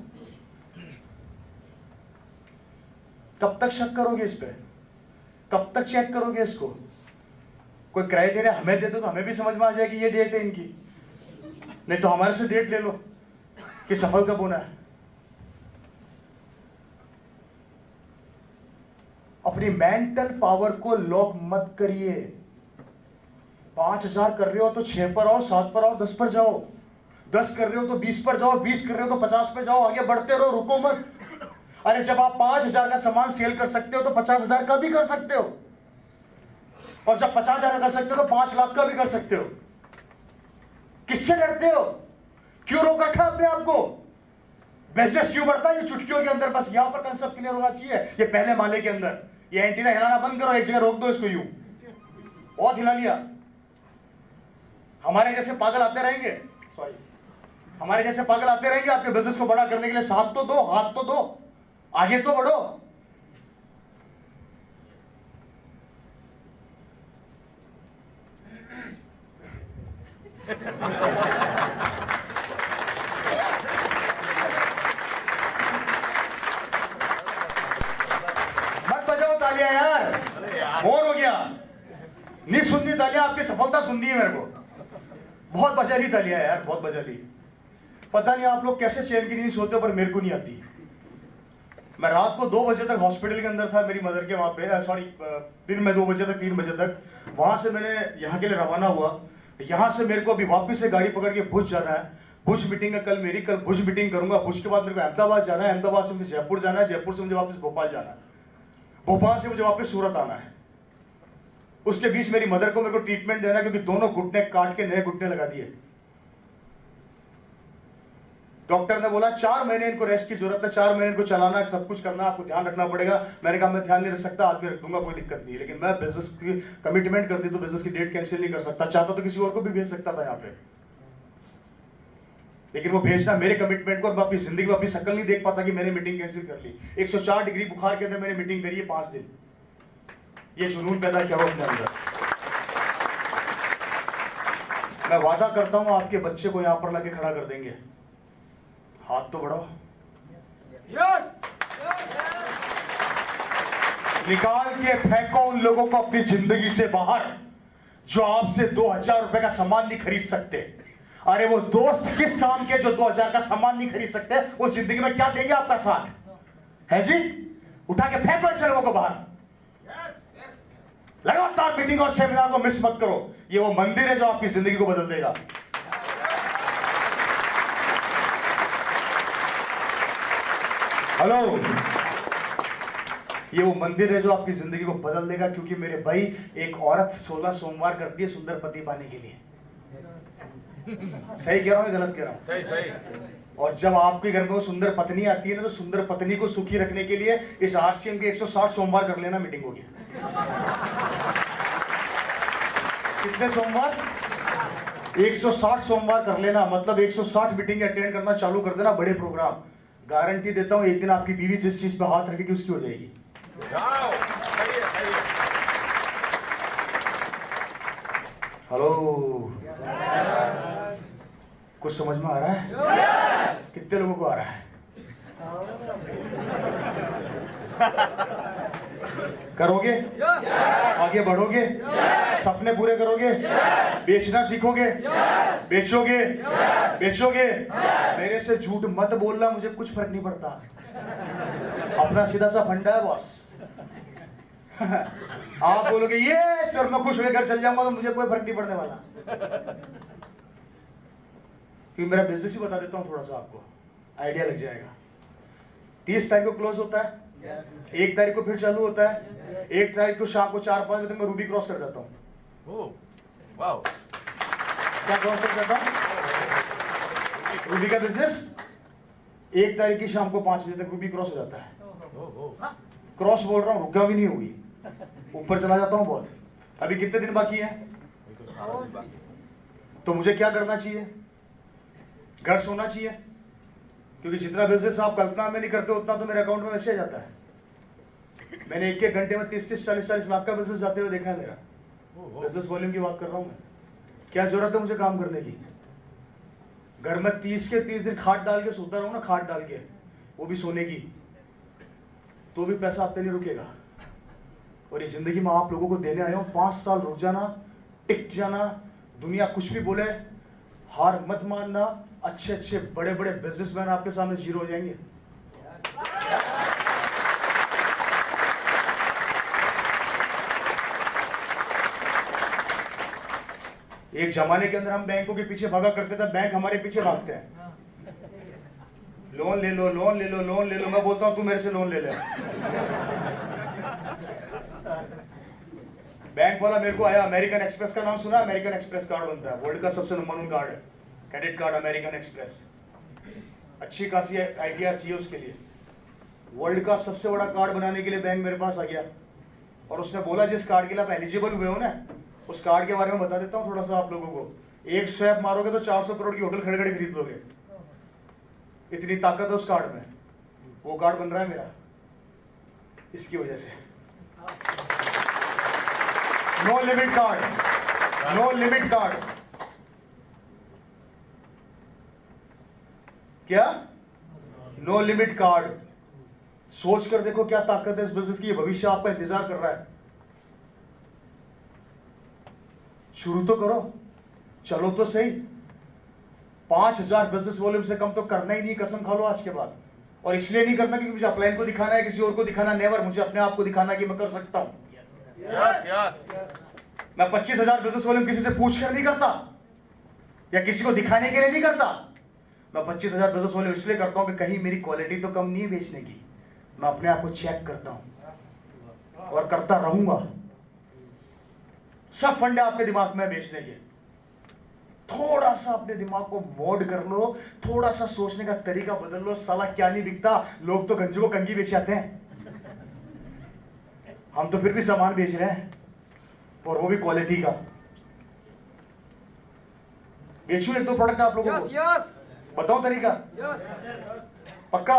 कब तक शक करोगे इस पे? कब तक चेक करोगे इसको? कोई क्राइटेरिया हमें दे दो तो हमें भी समझ में आ जाए कि ये डेट है इनकी, नहीं तो हमारे से डेट ले लो कि सफल कब होना है। अपनी मेंटल पावर को लॉक मत करिए। 5,000 कर रहे हो तो 6 पर आओ, 7 पर आओ, 10 पर जाओ। 10 कर रहे हो तो 20 पर जाओ, 20 कर रहे हो तो 50 पर जाओ, आगे बढ़ते रहो, रुको मत। अरे जब आप 5,000 का सामान सेल कर सकते हो तो 50,000 का भी कर सकते हो, और जब 50,000 का कर सकते हो तो 5 लाख का भी कर सकते हो। किससे डरते हो? क्यों रोक रखा अपने आप को? बिजनेस क्यों बढ़ता है? ये चुटकियों के अंदर, बस यहां पर कंसेप्ट क्लियर होना चाहिए। ये पहले माले के अंदर ये एंटीना हिलाना बंद करो, एक जगह रोक दो इसको, यूं बहुत हिला लिया। हमारे जैसे पागल आते रहेंगे, सॉरी, हमारे जैसे पागल आते रहेंगे आपके बिजनेस को बड़ा करने के लिए। साथ तो दो, हाथ तो दो, आगे तो बढ़ो। मत बजाओ तालियां यार, बोर हो गया। नहीं सुननी तालियां, आपकी सफलता सुननी है मेरे को। बहुत बजा ली तालियां यार, बहुत बजा ली। पता नहीं आप लोग कैसे चैन की नींद सोते, पर मेरे को नहीं आती। मैं रात को 2 बजे तक हॉस्पिटल के अंदर था मेरी मदर के वहां पे, सॉरी दिन में 2 बजे तक 3 बजे तक। वहां से मैंने यहाँ के लिए रवाना हुआ। यहाँ से मेरे को अभी वापस से गाड़ी पकड़ के भुज जाना है। भुज मीटिंग है कल मेरी, कल भुज मीटिंग करूंगा। भुज के बाद मेरे को अहमदाबाद जाना है, अहमदाबाद से मुझे जयपुर जाना है, जयपुर से मुझे वापस भोपाल जाना है, भोपाल से मुझे वापस सूरत आना है। उसके बीच मेरी मदर को मेरे को ट्रीटमेंट देना है, क्योंकि दोनों घुटने काट के नए घुटने लगा दिए। डॉक्टर ने बोला 4 महीने इनको रेस्ट की जरूरत है, 4 महीने इनको चलाना, सब कुछ करना, आपको ध्यान रखना पड़ेगा। मैंने कहा मैं ध्यान नहीं रख सकता, आज भी रख दूंगा, कोई दिक्कत नहीं। लेकिन मैं बिजनेस की कमिटमेंट कर दी तो बिजनेस की डेट कैंसिल नहीं कर सकता। चाहता तो किसी और को भी भेज सकता था यहाँ पे, लेकिन वो भेजना मेरे कमिटमेंट को, और मैं अपनी जिंदगी में अपनी शक्ल नहीं देख पाता कि मैंने मीटिंग कैंसिल कर ली। 104 डिग्री बुखार के अंदर मैंने मीटिंग करी है 5 दिन। ये जुनून पैदा किया अपने अंदर। मैं वादा करता हूं आपके बच्चे को यहां पर लाके खड़ा कर देंगे। हाथ तो बढ़ाओ, यस निकाल के फेंको उन लोगों को अपनी जिंदगी से बाहर जो आपसे 2,000 रुपए का सामान नहीं खरीद सकते। अरे वो दोस्त किस काम के जो 2,000 का सामान नहीं खरीद सकते, वो जिंदगी में क्या देंगे आपका साथ है जी? उठा के फेंको ऐसे लोगों को बाहर। लगातार मीटिंग और सेमिनार को मिस मत करो। ये वो मंदिर है जो आपकी जिंदगी को बदल देगा। हेलो, ये वो मंदिर है जो आपकी जिंदगी को बदल देगा। क्योंकि मेरे भाई, एक औरत 16 सोमवार करती है सुंदर पति पाने के लिए। सही कह रहा हूं, गलत कह रहा हूं? सही सही। और जब आपके घर में वो सुंदर पत्नी आती है ना, तो सुंदर पत्नी को सुखी रखने के लिए इस आरसीएम के 160 सोमवार कर लेना, मीटिंग होगी। कितने सोमवार? 160 सोमवार कर लेना, मतलब 160 मीटिंग अटेंड करना चालू कर देना, बड़े प्रोग्राम। गारंटी देता हूं एक दिन आपकी बीवी जिस चीज पे हाथ रखेगी उसकी हो जाएगी। जाओ, सही है, सही है। हेलो, कुछ समझ में आ रहा है? कितने लोगों को आ रहा है? करोगे? आगे बढ़ोगे? सपने पूरे करोगे? बेचना सीखोगे? बेचोगे? बेचोगे? मेरे से झूठ मत बोलना, मुझे कुछ फर्क नहीं पड़ता। अपना सीधा सा फंडा है बॉस। आप बोलोगे ये सर मैं खुश होकर घर चल जाऊंगा, तो मुझे कोई फर्क नहीं पड़ने वाला। क्योंकि मेरा बिजनेस ही बता देता हूं, थोड़ा सा आपको आइडिया लग जाएगा। 30 तारीख को क्लोज होता है, 1 तारीख को फिर चालू होता है, 1 तारीख को शाम को 4-5 बजे तक मैं रूबी क्रॉस कर जाता हूँ। वाओ, क्या क्रॉस कर जाता हूँ? रूबी का बिजनेस 1 तारीख की शाम को 5 बजे तक रूबी क्रॉस हो जाता है। क्रॉस बोल रहा हूँ, रुका भी नहीं हुई, ऊपर चला जाता हूँ बहुत। अभी कितने दिन बाकी है? तो मुझे क्या करना चाहिए? घर सोना चाहिए, क्योंकि जितना बिजनेस आप कल्पना में नहीं करते उतना तो मेरे अकाउंट में वैसे आ जाता है। मैंने 1-1 घंटे में 30-30, 40-40 लाख का बिजनेस जाते हुए देखा है मेरा। बिजनेस वॉल्यूम की बात कर रहा हूँ मैं। क्या जरूरत है मुझे काम करने की? घर में 30 के 30 दिन खाट डाल के सोता रहूं ना, खाट डाल के, वो भी सोने की, तो भी पैसा आपसे नहीं रुकेगा। और ये जिंदगी में आप लोगों को देने आया हूं। 5 साल रुक जाना, टिक जाना, दुनिया कुछ भी बोले हार मत मानना। अच्छे अच्छे बड़े बड़े बिजनेसमैन आपके सामने जीरो हो जाएंगे। एक जमाने के अंदर हम बैंकों के पीछे भागा करते थे, बैंक हमारे पीछे भागते हैं। लोन ले लो, लोन ले लो, लोन ले लो। मैं बोलता हूं तू मेरे से लोन ले ले। बैंक वाला मेरे को आया, अमेरिकन एक्सप्रेस का नाम सुना? अमेरिकन एक्सप्रेस कार्ड बनता है, वर्ल्ड का सबसे नंबर 1 कार्ड है, क्रेडिट कार्ड अमेरिकन एक्सप्रेस। अच्छी खासी आईटीआर चाहिए उसके लिए। वर्ल्ड का सबसे बड़ा कार्ड बनाने के लिए बैंक मेरे पास आ गया और उसने बोला जिस कार्ड के लिए आप एलिजिबल हुए हो ना, उस कार्ड के बारे में बता देता हूँ थोड़ा सा आप लोगों को। एक स्वैप मारोगे तो 400 करोड़ की होटल खड़े खड़े खरीद लोगे, इतनी ताकत है उस कार्ड में। वो कार्ड बन रहा है मेरा इसकी वजह से। No limit card, no limit card. क्या? No limit card. सोच कर देखो क्या ताकत है इस बिजनेस की। भविष्य आपका इंतजार कर रहा है। शुरू तो करो, चलो तो सही। 5000 बिजनेस वॉल्यूम से कम तो करना ही नहीं, कसम खा लो आज के बाद। और इसलिए नहीं करना क्योंकि मुझे अपलाइन को दिखाना है, किसी और को दिखाना, नेवर। मुझे अपने आप को दिखाना कि मैं कर सकता हूं। मैं 25,000 बिजनेस वॉल्यूम किसी से पूछ कर नहीं करता या किसी को दिखाने के लिए नहीं करता। मैं 25,000 बिजनेस वॉल्यूम इसलिए करता हूं कि कहीं मेरी क्वालिटी तो कम नहीं है बेचने की। मैं अपने आप को चेक करता हूं और करता रहूंगा। सब फंडे आपके दिमाग में बेचने के। थोड़ा सा अपने दिमाग को मोड कर लो, थोड़ा सा सोचने का तरीका बदल लो। साला क्या नहीं बिकता, लोग तो गंजू को कंगी बेच जाते हैं, हम तो फिर भी सामान बेच रहे हैं और वो भी क्वालिटी का। बेचूं 1-2 प्रोडक्ट आप लोगों को, बताओ तरीका। पक्का?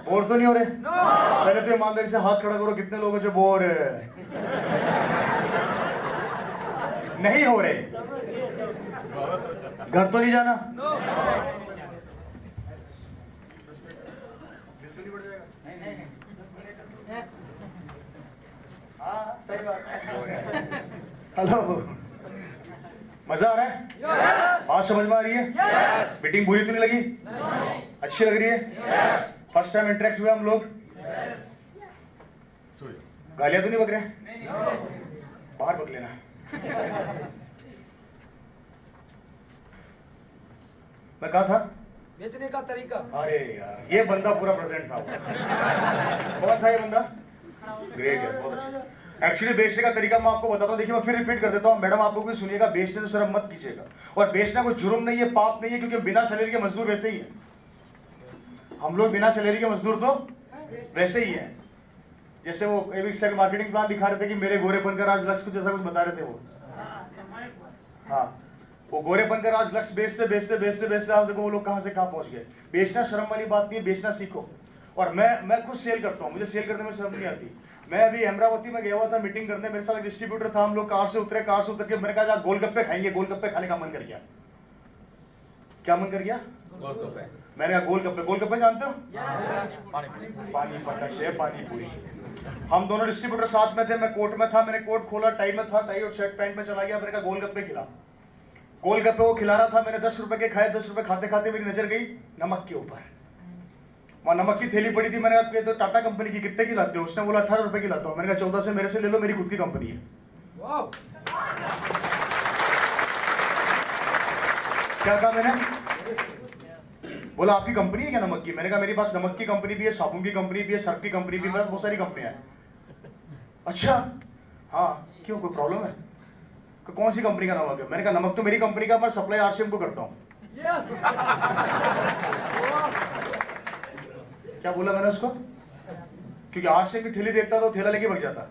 बोर तो नहीं हो रहे? पहले तो ईमानदारी से हाथ खड़ा करो, कितने लोग हैं जो बोर नहीं हो रहे? घर तो नहीं जाना? सही बात। हेलो, मजा आ रहा है? बात समझ में आ रही है? मीटिंग बुरी तो नहीं लगी? अच्छी लग रही है? फर्स्ट टाइम इंटरेक्ट हुए हम लोग। गालियां तो नहीं बक रहे? बाहर बक लेना। मैं कहा था बेचने का तरीका। अरे यार, ये बंदा पूरा प्रेजेंट था। कौन था ये बंदा? ग्रेट है, बहुत अच्छा। एक्चुअली बेचने का तरीका मैं आपको बताता हूँ। देखिए मैं फिर रिपीट कर देता हूँ, मैडम आप लोग भी सुनिएगा। बेचने से शर्म मत कीजिएगा। और बेचना कोई जुर्म नहीं है, पाप नहीं है, क्योंकि बिना सैलरी के मजदूर वैसे ही है। हम लोग बिना सैलरी के मजदूर तो वैसे ही है। जैसे वो एक मार्केटिंग प्लान दिखा रहे थे कि मेरे गोरेपन का राज लक्ष्य, जैसा कुछ बता रहे थे वो। हाँ, वो गोरेपन का राज लक्ष्य बेचते बेचते बेचते बेचते आज देखो वो लोग कहां से कहां पहुंच गए। बेचना शर्म वाली बात नहीं है, बेचना सीखो। और मैं खुद सेल करता हूँ, मुझे सेल करने में शर्म नहीं आती। मैं अभी अमरावती में गया हुआ था मीटिंग करने, मेरे साथ एक डिस्ट्रीब्यूटर था। हम लोग कार से उतर के मैंने कहा गोलगप्पे खाएंगे। गोलगप्पे खाने का मन कर गया। क्या मन कर गया? गोलगप्पे। मैंने कहा गोलगप्पे। गोलगप्पे जानते हो? पानी पटाशे, पानी पूरी। हम दोनों डिस्ट्रीब्यूटर साथ में थे। मैं कोट में था, मैंने कोट खोला, टाई में था, टाई और शर्ट पैंट में चला गया। मैंने कहा गोलगप्पे खिला। गोलगप्पे वो खिला रहा था, मैंने 10 रुपए के खाए। 10 रुपए खाते खाते मेरी नजर गई नमक के ऊपर। वहां नमक की थैली पड़ी थी। मैंने कहा तो टाटा कंपनी की कितने की लाते हो? उसने बोला 18 रुपए की लाता हूं। मैंने कहा 14 से मेरे से ले लो, मेरी खुद की कंपनी है। क्या कहा मैंने? बोला आपकी कंपनी है क्या नमक की? मैंने कहा मेरे पास नमक की कंपनी भी है, साबुन की कंपनी भी है, सर्फ की कंपनी भी है, बहुत सारी कंपनियां हैं। अच्छा, हाँ, क्यों, कोई प्रॉब्लम है? कौन सी कंपनी का नमक है? मैंने कहा नमक तो मेरी कंपनी का, मैं सप्लाई आरसीएम को करता हूं। क्या बोला मैंने उसको? क्योंकि आरसीएम की थैली देखता तो थैला लेके भाग जाता।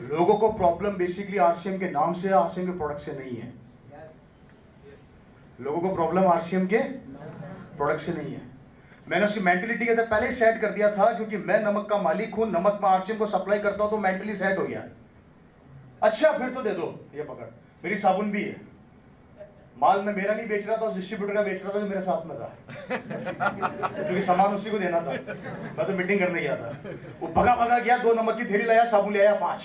लोगों को प्रॉब्लम बेसिकली आरसीएम के नाम से, आरसीएम के प्रोडक्ट से नहीं है। लोगों को प्रॉब्लम आरसीएम के प्रोडक्ट से नहीं है। मैंने उसकी मेंटलिटी के अंदर पहले ही सेट कर दिया था, क्योंकि मैं नमक का मालिक हूं, नमक में आरसीएम को सप्लाई करता हूं, तो मेंटली सेट हो गया। अच्छा फिर तो दे दो, ये पकड़, मेरी साबुन भी है। माल मैं मेरा नहीं बेच रहा था, उस डिस्ट्रीब्यूटर का बेच रहा था जो मेरे साथ में था, क्योंकि सामान उसी को देना था। मैं तो मीटिंग करने गया था। वो भगा भगा गया, 2 नमक की थैली लाया, साबुन ले आया 5।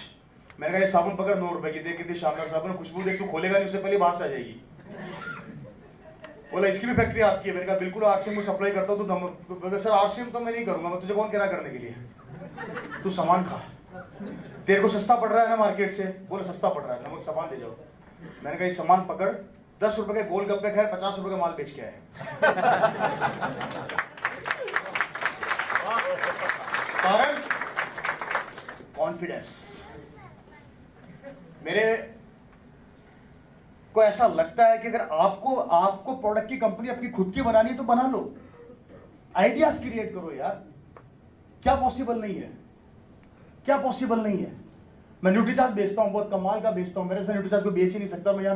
मैंने कहा ये साबुन पकड़ 9 रुपए की, देख कितनी शानदार साबुन, खुशबू देख, तू खोलेगा नहीं उससे पहले बाहर से आ जाएगी। बोला इसकी भी फैक्ट्री आपकी है? मैंने कहा बिल्कुल, आरसीएम को सप्लाई करता हूँ। तो सर आरसीएम तो मैं नहीं करूंगा, मैं तुझे कौन कह रहा करने के लिए? तू सामान खा, तेरे को सस्ता पड़ रहा है ना मार्केट से। बोले सस्ता पड़ रहा है, नमक सामान ले जाओ। मैंने कहा ये सामान पकड़, 10 रुपए के गोलगप्पे खाए, 50 रुपए का माल बेच के आए। कारण कॉन्फिडेंस। मेरे को ऐसा लगता है कि अगर आपको प्रोडक्ट की कंपनी अपनी खुद की बनानी है तो बना लो, आइडियाज क्रिएट करो यार। क्या पॉसिबल नहीं है, क्या पॉसिबल नहीं है। मैं न्यूट्रीचार्ज बेचता हूं, बहुत कमाल का बेचता हूं, मेरे से न्यूट्रीचार्ज को बेच ही नहीं सकता मैं यहां